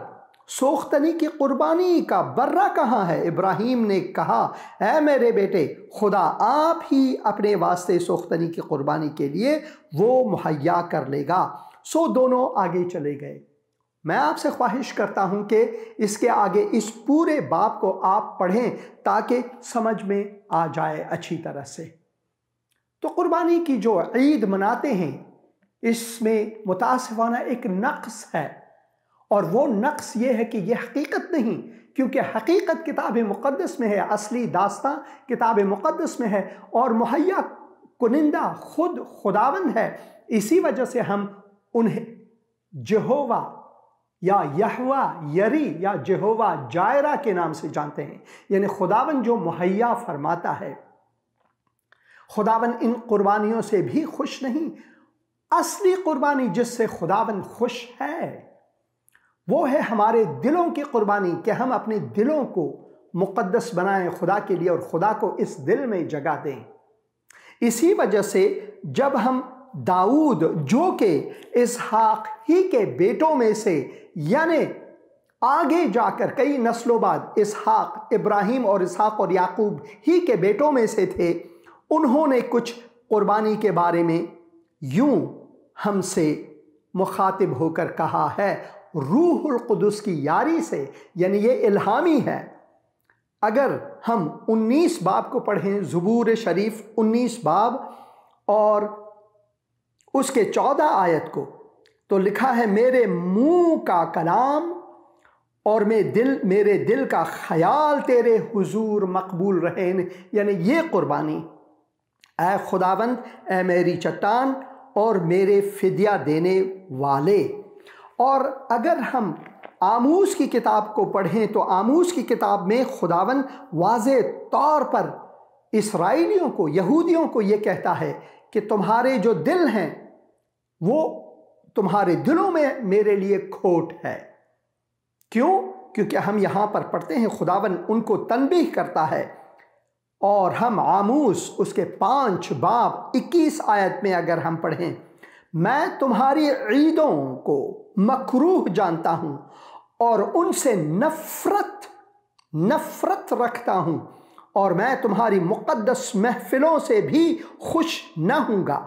سوختنی کی قربانی کا برہ کہاں ہے؟ ابراہیم نے کہا اے میرے بیٹے، خدا آپ ہی اپنے واسطے سوختنی کی قربانی کے لیے وہ مہیا کر لے گا۔ سو دونوں آگے چلے گئے۔ میں آپ سے خواہش کرتا ہوں کہ اس کے آگے اس پورے باب کو آپ پڑھیں تاکہ سمجھ میں آ جائے اچھی طرح سے۔ تو قربانی کی جو عید مناتے ہیں اس میں متاسفانہ ایک نقص ہے، اور وہ نقص یہ ہے کہ یہ حقیقت نہیں، کیونکہ حقیقت کتاب مقدس میں ہے، اصلی داستان کتاب مقدس میں ہے، اور مہیا کنندہ خود خداوند ہے۔ اسی وجہ سے ہم انہیں جہوہ یا یہوہ یری یا جہوہ جائرہ کے نام سے جانتے ہیں، یعنی خداوند جو مہیا فرماتا ہے۔ خداوند ان قربانیوں سے بھی خوش نہیں۔ اصلی قربانی جس سے خداوند خوش ہے وہ ہے ہمارے دلوں کی قربانی، کہ ہم اپنے دلوں کو مقدس بنائیں خدا کے لیے اور خدا کو اس دل میں جگہ دیں۔ اسی وجہ سے جب ہم داؤد جو کہ اسحاق ہی کے بیٹوں میں سے، یعنی آگے جا کر کئی نسلوں بعد اسحاق، ابراہیم اور اسحاق اور یعقوب ہی کے بیٹوں میں سے تھے، انہوں نے کچھ قربانی کے بارے میں یوں ہم سے مخاطب ہو کر کہا ہے روح القدس کی یاری سے، یعنی یہ الہامی ہے۔ اگر ہم 19 باب کو پڑھیں، زبور شریف 19 باب اور اس کے 14 آیت کو، تو لکھا ہے میرے منہ کا کلام اور میرے دل کا خیال تیرے حضور مقبول رہے، یعنی یہ قربانی اے خداوند، اے میری چٹان اور میرے فدیہ دینے والے۔ اور اگر ہم آموز کی کتاب کو پڑھیں تو آموز کی کتاب میں خداوند واضح طور پر اسرائیلیوں کو، یہودیوں کو یہ کہتا ہے کہ تمہارے جو دل ہیں وہ تمہارے دلوں میں میرے لیے کھوٹ ہے۔ کیوں؟ کیونکہ ہم یہاں پر پڑھتے ہیں خداوند ان کو تنبیہ کرتا ہے، اور ہم آموز اس کے 5 باب 21 آیت میں اگر ہم پڑھیں، میں تمہاری عیدوں کو مکروہ جانتا ہوں اور ان سے نفرت رکھتا ہوں، اور میں تمہاری مقدس محفلوں سے بھی خوش نہ ہوں گا۔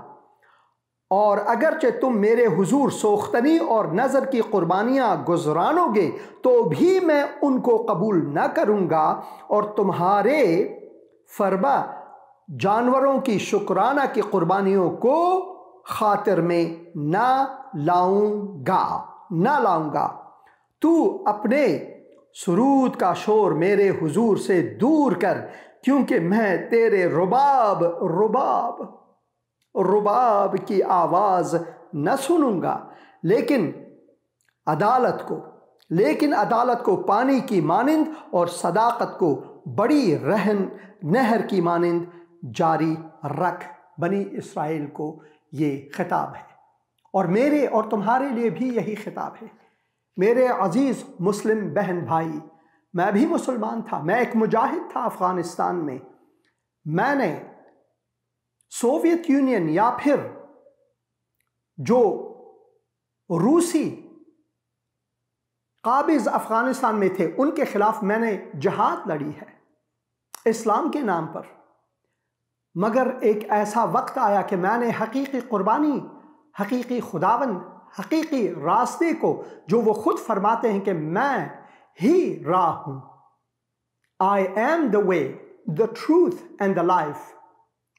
اور اگرچہ تم میرے حضور سوختنی اور نذر کی قربانیاں گزرانو گے تو بھی میں ان کو قبول نہ کروں گا، اور تمہارے فربہ جانوروں کی شکرانہ کی قربانیوں کو خاطر میں نہ لاؤں گا۔ تو اپنے سرود کا شور میرے حضور سے دور کر، کیونکہ میں تیرے رباب کی آواز نہ سنوں گا، لیکن عدالت کو پانی کی مانند اور صداقت کو بڑی نہر کی مانند جاری رکھ۔ بنی اسرائیل کو یہ خطاب ہے، اور میرے اور تمہارے لیے بھی یہی خطاب ہے۔ میرے عزیز مسلم بہن بھائی، میں بھی مسلمان تھا، میں ایک مجاہد تھا افغانستان میں۔ میں نے سوویت یونین یا پھر جو روسی قابض افغانستان میں تھے ان کے خلاف میں نے جہاد لڑی ہے اسلام کے نام پر، مگر ایک ایسا وقت آیا کہ میں نے حقیقی قربانی، حقیقی خداوند، حقیقی راستے کو، جو وہ خود فرماتے ہیں کہ میں ہی راہ ہوں، I am the way, the truth and the life.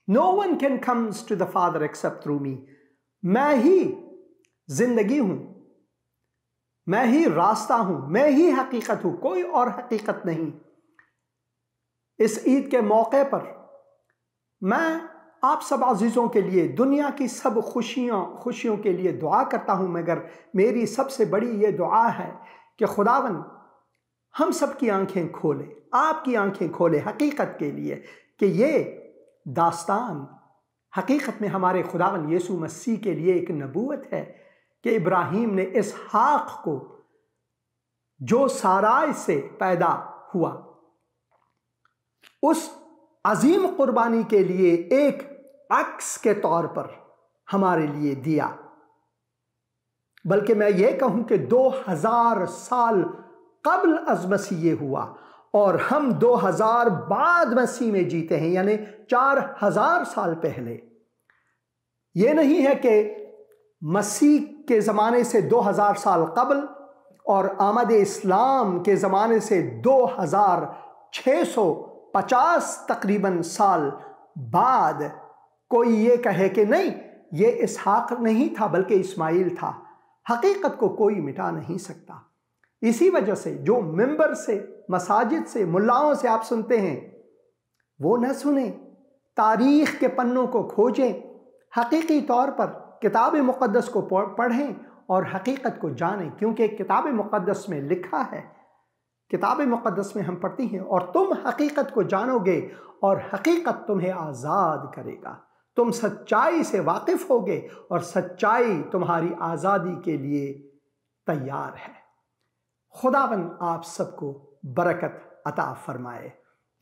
No one can come to the Father except through me. میں ہی زندگی ہوں، میں ہی راستہ ہوں، میں ہی حقیقت ہوں، کوئی اور حقیقت نہیں۔ اس عید کے موقع پر میں آپ سب عزیزوں کے لیے دنیا کی سب خوشیوں کے لیے دعا کرتا ہوں، مگر میری سب سے بڑی یہ دعا ہے کہ خداوند ہم سب کی آنکھیں کھولے، آپ کی آنکھیں کھولے حقیقت کے لیے، کہ یہ داستان حقیقت میں ہمارے خداوند یسوع مسیح کے لیے ایک نبوت ہے کہ ابراہیم نے اسحاق کو جو سارائے سے پیدا ہوا اس عظیم قربانی کے لیے ایک عکس کے طور پر ہمارے لیے دیا، بلکہ میں یہ کہوں کہ 2000 سال قبل از مسیح یہ ہوا اور ہم 2000 بعد مسیح میں جیتے ہیں، یعنی 4000 سال پہلے۔ یہ نہیں ہے کہ مسیح کے زمانے سے 2000 سال قبل اور آمد اسلام کے زمانے سے 2650 تقریباً سال بعد کوئی یہ کہے کہ نہیں یہ اسحاق نہیں تھا بلکہ اسماعیل تھا۔ حقیقت کو کوئی مٹا نہیں سکتا۔ اسی وجہ سے جو ممبر سے، مساجد سے، ملاؤں سے آپ سنتے ہیں وہ نہ سنیں، تاریخ کے پنوں کو کھوجیں، حقیقی طور پر کتاب مقدس کو پڑھیں اور حقیقت کو جانیں، کیونکہ کتاب مقدس میں لکھا ہے، کتاب مقدس میں ہم پڑھتی ہیں، اور تم حقیقت کو جانو گے اور حقیقت تمہیں آزاد کرے گا۔ تم سچائی سے واقف ہوگے اور سچائی تمہاری آزادی کے لیے تیار ہے۔ خداوند آپ سب کو برکت عطا فرمائے۔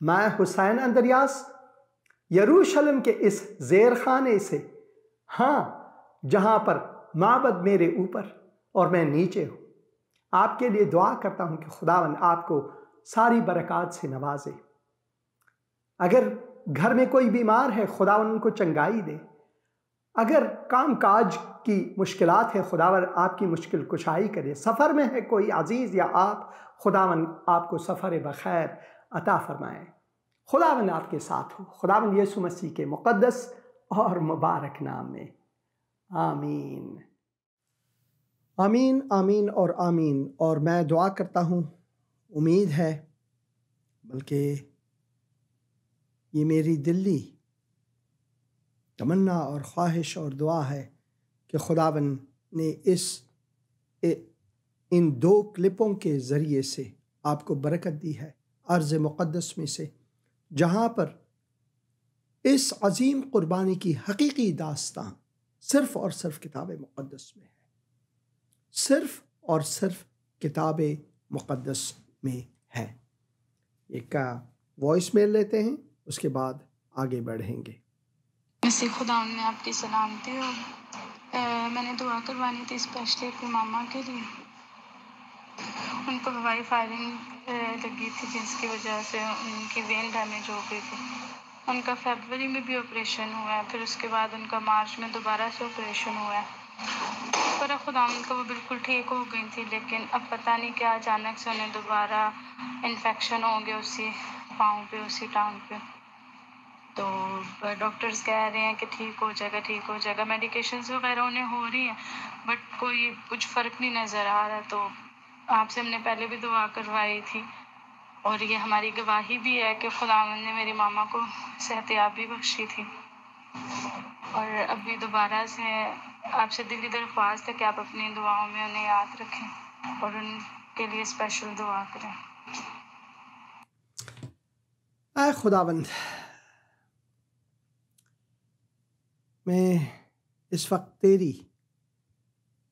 میں حسین اندریاس یروشلم کے اس زیر خانے سے، ہاں جہاں پر معبد میرے اوپر اور میں نیچے ہوں، آپ کے لیے دعا کرتا ہوں کہ خداوند آپ کو ساری برکات سے نوازے۔ اگر گھر میں کوئی بیمار ہے خداوند ان کو چنگائی دے، اگر کام کاج کی مشکلات ہے خداوند آپ کی مشکل کشائی کرے، سفر میں ہے کوئی عزیز یا آپ، خداوند آپ کو سفر بخیر عطا فرمائے۔ خداوند آپ کے ساتھ ہو، خداوند یسوع مسیح کے مقدس اور مبارک نام میں، آمین آمین آمین اور آمین۔ اور میں دعا کرتا ہوں، امید ہے بلکہ یہ میری دلی تمنا اور خواہش اور دعا ہے کہ خداوند نے ان 2 کلپوں کے ذریعے سے آپ کو برکت دی ہے ارض مقدس میں سے، جہاں پر اس عظیم قربانی کی حقیقی داستان صرف اور صرف کتاب مقدس میں ہے، صرف اور صرف کتاب مقدس میں ہے۔ ایک کا وائس میل لیتے ہیں، اس کے بعد آگے بڑھیں گے۔ مسیح خدا نے آپ کی سلامتی ہو۔ میں نے دعا کروانی تھی اسپیشلی اپنی ماما کے لیے۔ ان کو ہوائی فائرنگ لگی تھی جس کی وجہ سے ان کی وین ڈیمیج ہو گئی تھی۔ ان کا فیبروری میں بھی آپریشن ہوا ہے، پھر اس کے بعد ان کا مارچ میں دوبارہ سے آپریشن ہوا ہے۔ پر خدا ان کا وہ بالکل ٹھیک ہو گئی تھی، لیکن اب پتہ نہیں کیا اچانک سے انہیں دوبارہ انفیکشن ہو گیا اسی پاؤں پہ، اسی ٹانگ پہ۔ تو ڈاکٹرز کہہ رہے ہیں کہ ٹھیک ہو جائے گا، ٹھیک ہو جائے گا، میڈیکیشنز وغیرہ انہیں ہو رہی ہیں، بٹ کوئی کچھ فرق نہیں نظر آ رہا۔ تو آپ سے ہم نے پہلے بھی دعا کروائی تھی، اور یہ ہماری گواہی بھی ہے کہ خداوند نے میری ماما کو صحتیابی بخشی تھی۔ اور ابھی دوبارہ سے آپ سے دلی درخواست ہے کہ آپ اپنی دعاؤں میں انہیں یاد رکھیں اور ان کے لیے اسپیشل دعا کریں۔ اے خداوند، میں اس وقت تیری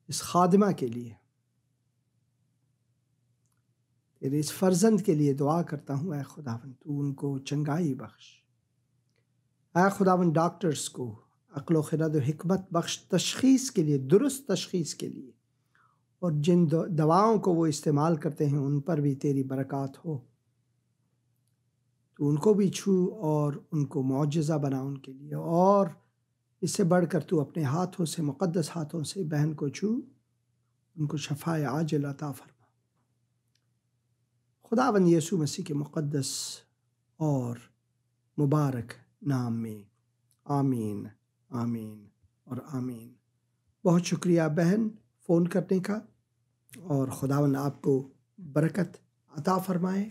اس خادمہ کے لیے، تیرے اس فرزند کے لیے دعا کرتا ہوں۔ اے خداوند تو ان کو چنگائی بخش۔ اے خداوند ڈاکٹرز کو عقل و خرد و حکمت بخش تشخیص کے لیے، درست تشخیص کے لیے، اور جن دواؤں کو وہ استعمال کرتے ہیں ان پر بھی تیری برکات ہو۔ تو ان کو بھی چھو اور ان کو معجزہ بنا ان کے لیے، اور اس سے بڑھ کر تو اپنے ہاتھوں سے، مقدس ہاتھوں سے بہن کو چھو، ان کو شفائے عاجل عطا فرما۔ خداوند یسوع مسیح کے مقدس اور مبارک نام میں، آمین آمین اور آمین۔ بہت شکریہ بہن فون کرنے کا، اور خداوند آپ کو برکت عطا فرمائے۔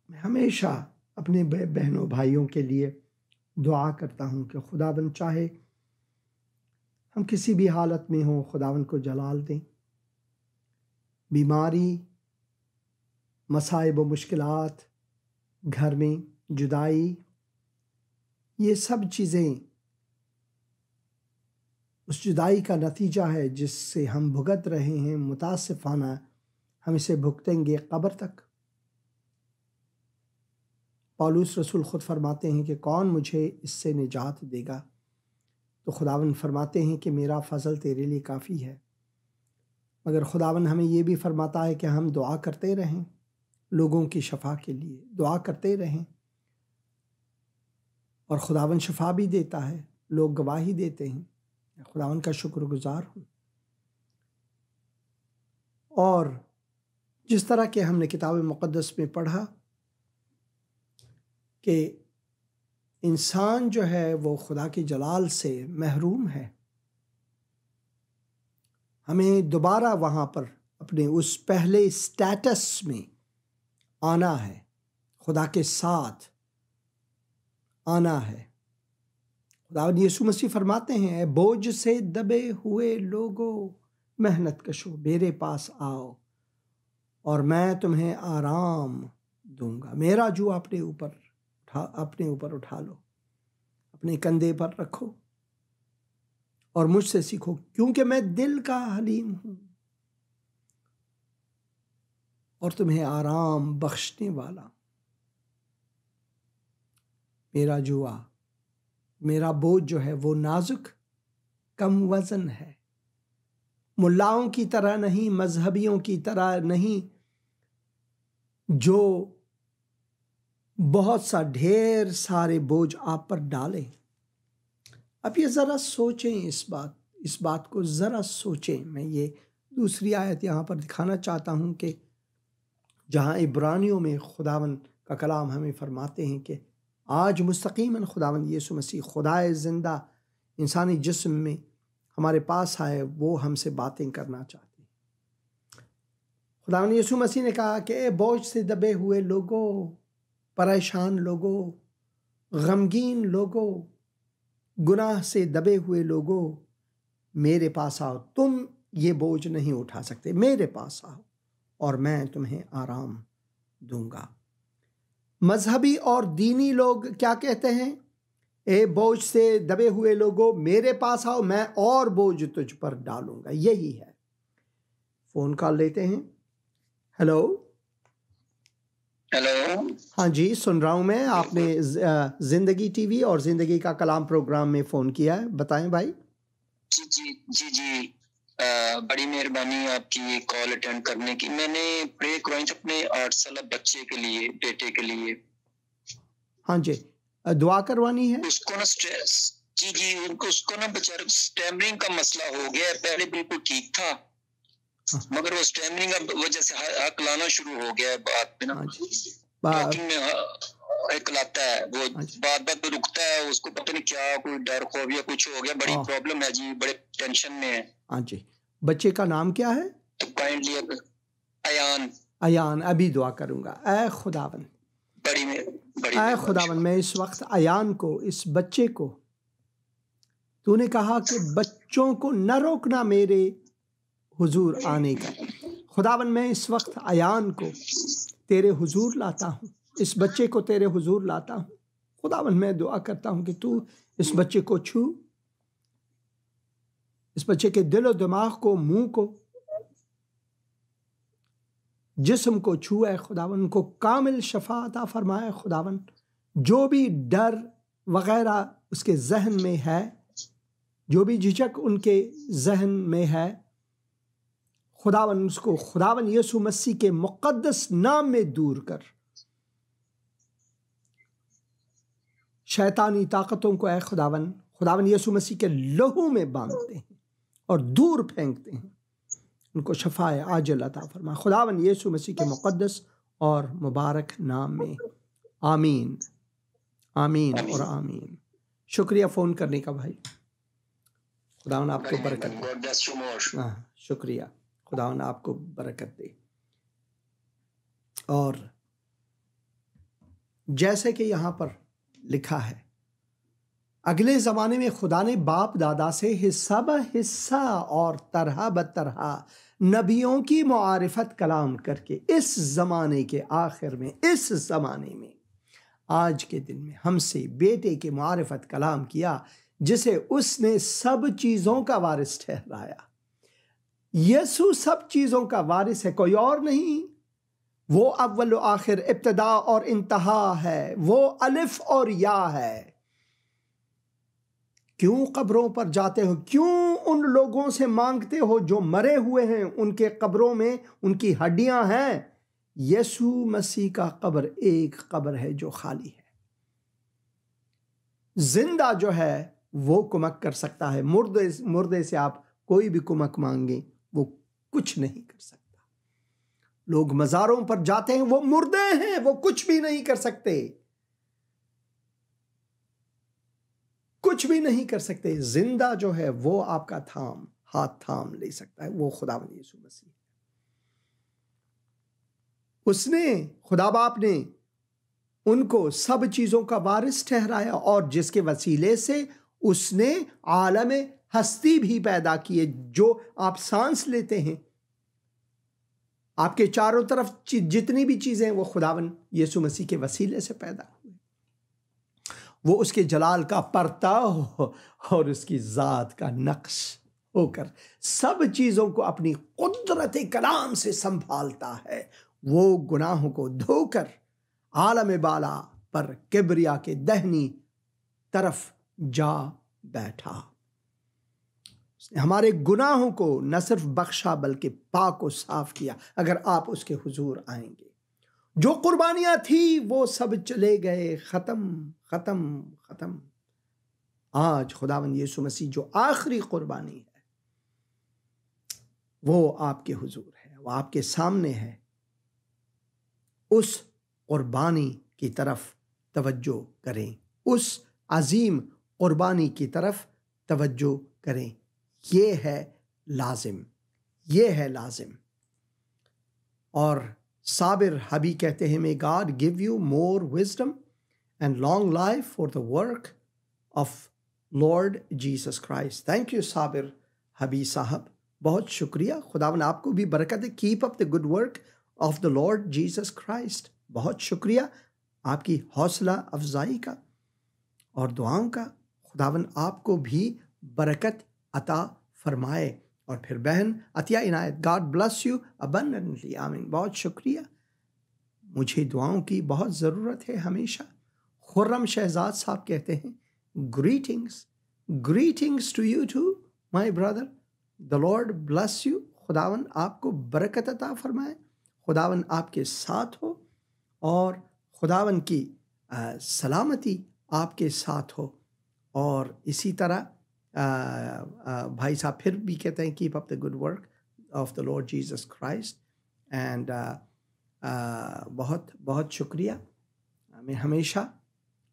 میں ہمیشہ اپنے بہنوں بھائیوں کے لیے دعا کرتا ہوں کہ خداوند چاہے ہم کسی بھی حالت میں ہوں، خداوند کو جلال دیں۔ بیماری، مصائب و مشکلات، گھر میں جدائی، یہ سب چیزیں اس جدائی کا نتیجہ ہے جس سے ہم بھگت رہے ہیں، متاسفانہ ہم اسے بھگتیں گے قبر تک۔ پولس رسول خود فرماتے ہیں کہ کون مجھے اس سے نجات دے گا؟ تو خداوند فرماتے ہیں کہ میرا فضل تیرے لیے کافی ہے۔ مگر خداوند ہمیں یہ بھی فرماتا ہے کہ ہم دعا کرتے رہیں، لوگوں کی شفا کے لیے دعا کرتے رہیں، اور خداوند شفا بھی دیتا ہے، لوگ گواہی دیتے ہیں۔ خداوند کا شکر گزار ہوں۔ اور جس طرح کہ ہم نے کتاب مقدس میں پڑھا کہ انسان جو ہے وہ خدا کے جلال سے محروم ہے، ہمیں دوبارہ وہاں پر اپنے اس پہلے سٹیٹس میں آنا ہے، خدا کے ساتھ آنا ہے۔ خداوند یسوع مسیح فرماتے ہیں، اے بوجھ سے دبے ہوئے لوگوں، محنت کشو، میرے پاس آؤ اور میں تمہیں آرام دوں گا۔ میرا جو اپنے اوپر اٹھا لو، اپنے کندھے پر رکھو اور مجھ سے سیکھو، کیونکہ میں دل کا حلیم ہوں اور تمہیں آرام بخشنے والا۔ میرا بوجھ جو ہے وہ نازک، کم وزن ہے، ملاؤں کی طرح نہیں، مذہبیوں کی طرح نہیں جو بہت سا ڈھیر سارے بوجھ آپ پر ڈالیں۔ اب یہ ذرا سوچیں، اس بات کو ذرا سوچیں۔ میں یہ دوسری آیت یہاں پر دکھانا چاہتا ہوں کہ جہاں عبرانیوں میں خداوند کا کلام ہمیں فرماتے ہیں کہ آج مستقیماً خداوند یسوع مسیح خدائے زندہ انسانی جسم میں ہمارے پاس آئے، وہ ہم سے باتیں کرنا چاہتے ہیں۔ خداوند یسوع مسیح نے کہا کہ اے بوجھ سے دبے ہوئے لوگوں، پریشان لوگوں، غمگین لوگوں، گناہ سے دبے ہوئے لوگوں، میرے پاس آؤ۔ تم یہ بوجھ نہیں اٹھا سکتے، میرے پاس آؤ اور میں تمہیں آرام دوں گا۔ مذہبی اور دینی لوگ کیا کہتے ہیں؟ اے بوجھ سے دبے ہوئے لوگوں، میرے پاس آؤ، میں اور بوجھ تجھ پر ڈالوں گا۔ یہی ہے۔ فون کال لیتے ہیں۔ ہیلو ہاں جی، سن رہا ہوں میں۔ آپ نے زندگی ٹی وی اور زندگی کا کلام پروگرام میں فون کیا ہے، بتائیں بھائی۔ جی بڑی مہربانی آپ کی یہ کال اٹینڈ کرنے کی۔ میں نے پرے کروائی تھی اپنے 8 سالہ بچے کے لیے، بیٹے کے لیے۔ ہاں جی، دعا کروانی ہے۔ اس کو نا اسٹریس، جی اس کو نا بیچارے اسٹیمرنگ کا مسئلہ ہو گیا ہے۔ پہلے بالکل ٹھیک تھا، مگر وہ اسٹیمرنگ اب وجہ سے حق لانا شروع ہو گیا ہے بات میں نا۔ ٹاکنگ میں حق لاتا ہے، وہ بات پہ رکتا ہے، اس کو پتہ نہیں کیا کوئی ڈر خوف یا کچھ ہو گیا، بڑی پرابلم ہے جی، بڑے ٹینشن میں ہے۔ ہاں جی، بچے کا نام کیا ہے؟ تو کائنڈلی ایان، ابھی دعا کروں گا۔ اے خداوند، اے خداوند، میں اس وقت ایان کو، اس بچے کو، تو نے کہا کہ بچوں کو نہ روکنا میرے حضور آنے کا۔ خداوند، میں اس وقت ایان کو تیرے حضور لاتا ہوں، اس بچے کو تیرے حضور لاتا ہوں۔ خداوند، میں دعا کرتا ہوں کہ تو اس بچے کو چھو، اس بچے کے دل و دماغ کو، منہ کو، جسم کو چھو اے خداوند، ان کو کامل شفا عطا فرمائے خداوند۔ جو بھی ڈر وغیرہ اس کے ذہن میں ہے، جو بھی جھجک ان کے ذہن میں ہے، خداوند اس کو خداوند یسوع مسیح کے مقدس نام میں دور کر۔ شیطانی طاقتوں کو اے خداوند یسوع مسیح کے لہو میں باندھتے ہیں اور دور پھینکتے ہیں، ان کو شفائے عاجل عطا فرما خداوند یسوع مسیح کے مقدس اور مبارک نام میں، آمین آمین اور آمین۔ شکریہ فون کرنے کا بھائی، خداوند آپ کو برکت دے۔ شکریہ، خداوند آپ کو برکت دے۔ اور جیسے کہ یہاں پر لکھا ہے، اگلے زمانے میں خدا نے باپ دادا سے حصہ بہ حصہ اور طرح بطرح نبیوں کی معرفت کلام کر کے اس زمانے کے آخر میں، اس زمانے میں، آج کے دن میں ہم سے بیٹے کے معرفت کلام کیا، جسے اس نے سب چیزوں کا وارث ٹھہرایا۔ یسوع سب چیزوں کا وارث ہے، کوئی اور نہیں۔ وہ اول و آخر، ابتدا اور انتہا ہے، وہ الف اور یا ہے۔ کیوں قبروں پر جاتے ہو؟ کیوں ان لوگوں سے مانگتے ہو جو مرے ہوئے ہیں؟ ان کے قبروں میں ان کی ہڈیاں ہیں۔ یسوع مسیح کا قبر ایک قبر ہے جو خالی ہے۔ زندہ جو ہے وہ کمک کر سکتا ہے، مردے سے آپ کوئی بھی کمک مانگیں وہ کچھ نہیں کر سکتا۔ لوگ مزاروں پر جاتے ہیں، وہ مردے ہیں، وہ کچھ بھی نہیں کر سکتے، کچھ بھی نہیں کر سکتے۔ زندہ جو ہے وہ آپ کا ہاتھ تھام لے سکتا ہے، وہ خداوند یسوع مسیح۔ اس نے، خدا باپ نے ان کو سب چیزوں کا وارث ٹھہرایا، اور جس کے وسیلے سے اس نے عالم ہستی بھی پیدا کیے۔ جو آپ سانس لیتے ہیں، آپ کے چاروں طرف جتنی بھی چیزیں ہیں، وہ خداوند یسوع مسیح کے وسیلے سے پیدا ہوئے۔ وہ اس کے جلال کا پرتو اور اس کی ذات کا نقش ہو کر سب چیزوں کو اپنی قدرت کلام سے سنبھالتا ہے۔ وہ گناہوں کو دھو کر عالم بالا پر کبریا کے دہنی طرف جا بیٹھا۔ اس نے ہمارے گناہوں کو نہ صرف بخشا بلکہ پاک و صاف کیا۔ اگر آپ اس کے حضور آئیں گے، جو قربانیاں تھی وہ سب چلے گئے، ختم ختم ختم۔ آج خداوند یسوع مسیح جو آخری قربانی ہے، وہ آپ کے حضور ہے، وہ آپ کے سامنے ہے۔ اس قربانی کی طرف توجہ کریں، اس عظیم قربانی کی طرف توجہ کریں۔ یہ ہے لازم، یہ ہے لازم۔ اور صابر حبی کہتے ہیں، may God give you more wisdom and long life for the work of Lord Jesus Christ۔ Thank you صابر حبی صاحب، بہت شکریہ۔ خداوند آپ کو بھی برکت ہے۔ Keep up the good work of the Lord Jesus Christ۔ بہت شکریہ آپ کی حوصلہ افزائی کا اور دعاؤں کا۔ خداوند آپ کو بھی برکت عطا فرمائے۔ اور پھر بہن عطیہ عنایت، God bless you abundantly۔ آمین، بہت شکریہ۔ مجھے دعاؤں کی بہت ضرورت ہے ہمیشہ۔ خرم شہزاد صاحب کہتے ہیں، greetings to you too my brother, the Lord bless you۔ خداوند آپ کو برکت عطا فرمائے، خداوند آپ کے ساتھ ہو، اور خداوند کی سلامتی آپ کے ساتھ ہو۔ اور اسی طرح بھائی صاحب پھر بھی کہتے ہیں، keep up the good work of the Lord Jesus Christ۔ And بہت بہت شکریہ۔ میں ہمیشہ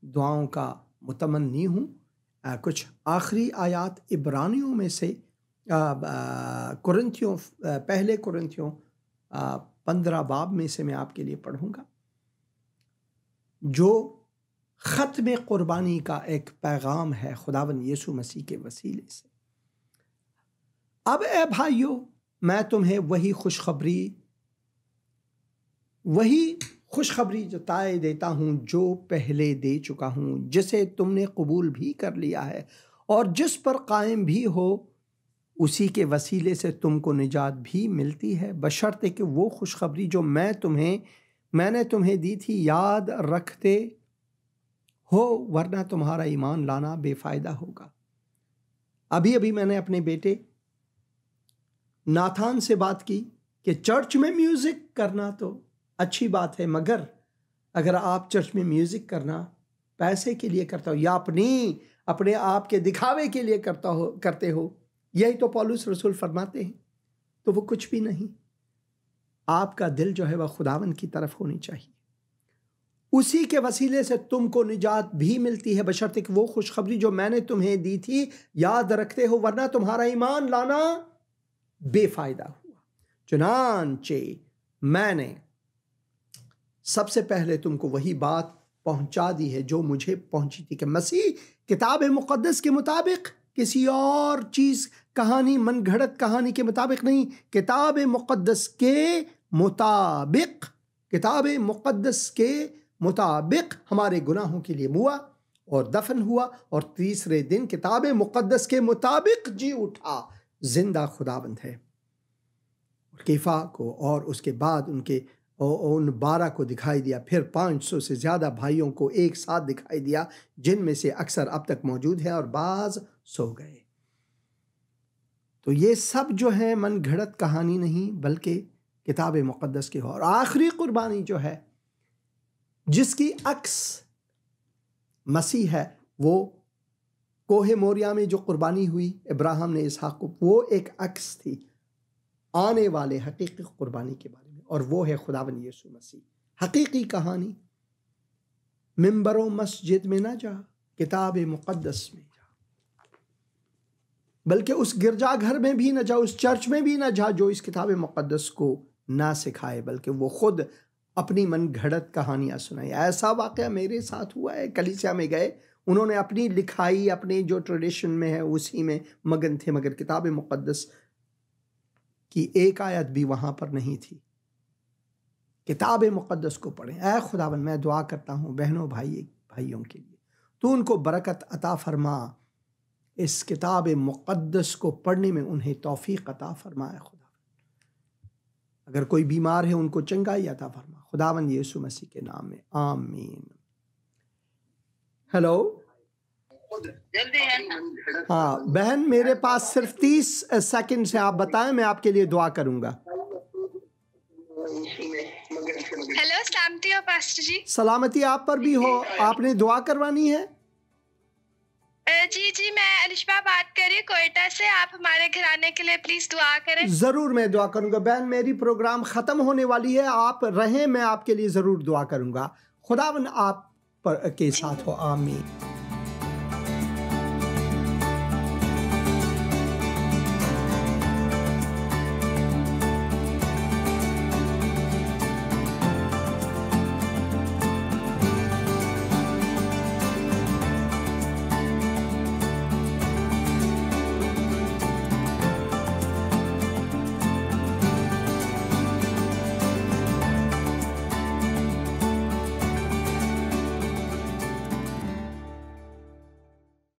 دعاؤں کا متمنی ہوں۔ کچھ آخری آیات عبرانیوں میں سے، پہلے کرنتھیوں 15 باب میں سے میں آپ کے لیے پڑھوں گا، جو ختم قربانی کا ایک پیغام ہے خداوند یسوع مسیح کے وسیلے سے۔ اب اے بھائیو، میں تمہیں وہی خوشخبری جتائے دیتا ہوں جو پہلے دے چکا ہوں، جسے تم نے قبول بھی کر لیا ہے اور جس پر قائم بھی ہو، اسی کے وسیلے سے تم کو نجات بھی ملتی ہے، بشرطے کہ وہ خوشخبری جو میں نے تمہیں دی تھی یاد رکھتے ہو، ورنہ تمہارا ایمان لانا بے فائدہ ہوگا۔ ابھی میں نے اپنے بیٹے ناتھان سے بات کی کہ چرچ میں میوزک کرنا تو اچھی بات ہے، مگر اگر آپ چرچ میں میوزک کرنا پیسے کے لیے کرتا ہو یا اپنے آپ کے دکھاوے کے لیے کرتے ہو، یہی تو پولس رسول فرماتے ہیں، تو وہ کچھ بھی نہیں۔ آپ کا دل جو ہے وہ خداوند کی طرف ہونی چاہیے، اسی کے وسیلے سے تم کو نجات بھی ملتی ہے، بشرطے کہ وہ خوشخبری جو میں نے تمہیں دی تھی یاد رکھتے ہو، ورنہ تمہارا ایمان لانا بے فائدہ ہوا۔ چنانچہ میں نے سب سے پہلے تم کو وہی بات پہنچا دی ہے جو مجھے پہنچی تھی، کہ مسیح کتاب مقدس کے مطابق کسی اور چیز کہانی من گھڑت کہانی کے مطابق نہیں، کتاب مقدس کے مطابق، کتاب مقدس کے مطابق ہمارے گناہوں کے لیے ہوا اور دفن ہوا اور تیسرے دن کتاب مقدس کے مطابق جی اٹھا، زندہ خداوند ہے۔ کیفا کو اور اس کے بعد ان 12 کو دکھائی دیا، پھر 500 سے زیادہ بھائیوں کو ایک ساتھ دکھائی دیا، جن میں سے اکثر اب تک موجود ہیں اور بعض سو گئے۔ تو یہ سب جو ہے من گھڑت کہانی نہیں بلکہ کتاب مقدس کی ہو۔ اور آخری قربانی جو ہے جس کی عکس مسیح ہے، وہ کوہ موریہ میں جو قربانی ہوئی ابراہیم نے اسحاق کو، وہ ایک عکس تھی آنے والے حقیقی قربانی کے بارے میں، اور وہ ہے خداوند یسوع مسیح۔ حقیقی کہانی ممبر و مسجد میں نہ جا، کتاب مقدس میں جا، بلکہ اس گرجا گھر میں بھی نہ جا، اس چرچ میں بھی نہ جا جو اس کتاب مقدس کو نہ سکھائے، بلکہ وہ خود اپنی من گھڑت کہانیاں سنائے۔ ایسا واقعہ میرے ساتھ ہوا ہے، کلیسیا میں گئے، انہوں نے اپنی لکھائی اپنے جو ٹریڈیشن میں ہے اسی میں مگن تھے، مگر کتاب مقدس کی ایک آیت بھی وہاں پر نہیں تھی۔ کتاب مقدس کو پڑھیں۔ اے خداوند، میں دعا کرتا ہوں بہنوں بھائیوں کے لیے، تو ان کو برکت عطا فرما، اس کتاب مقدس کو پڑھنے میں انہیں توفیق عطا فرما۔ خداوند اگر کوئی بیمار ہے ان کو چنگائی عطا فرما، خداوند یسوع مسیح کے نام میں، آمین۔ ہیلو، ہاں بہن، میرے پاس صرف 30 سیکنڈ سے، آپ بتائیں، میں آپ کے لیے دعا کروں گا۔ ہیلو، سلامتی ہو پاسٹر جی؟ سلامتی آپ پر بھی ہو۔ آپ نے دعا کروانی ہے؟ جی میں الشبا بات کر رہی ہوں کوئٹہ سے، آپ ہمارے گھرانے کے لیے پلیز دعا کریں۔ ضرور میں دعا کروں گا بہن، میری پروگرام ختم ہونے والی ہے، آپ رہیں، میں آپ کے لیے ضرور دعا کروں گا۔ خداوند آپ کے ساتھ ہو، آمین۔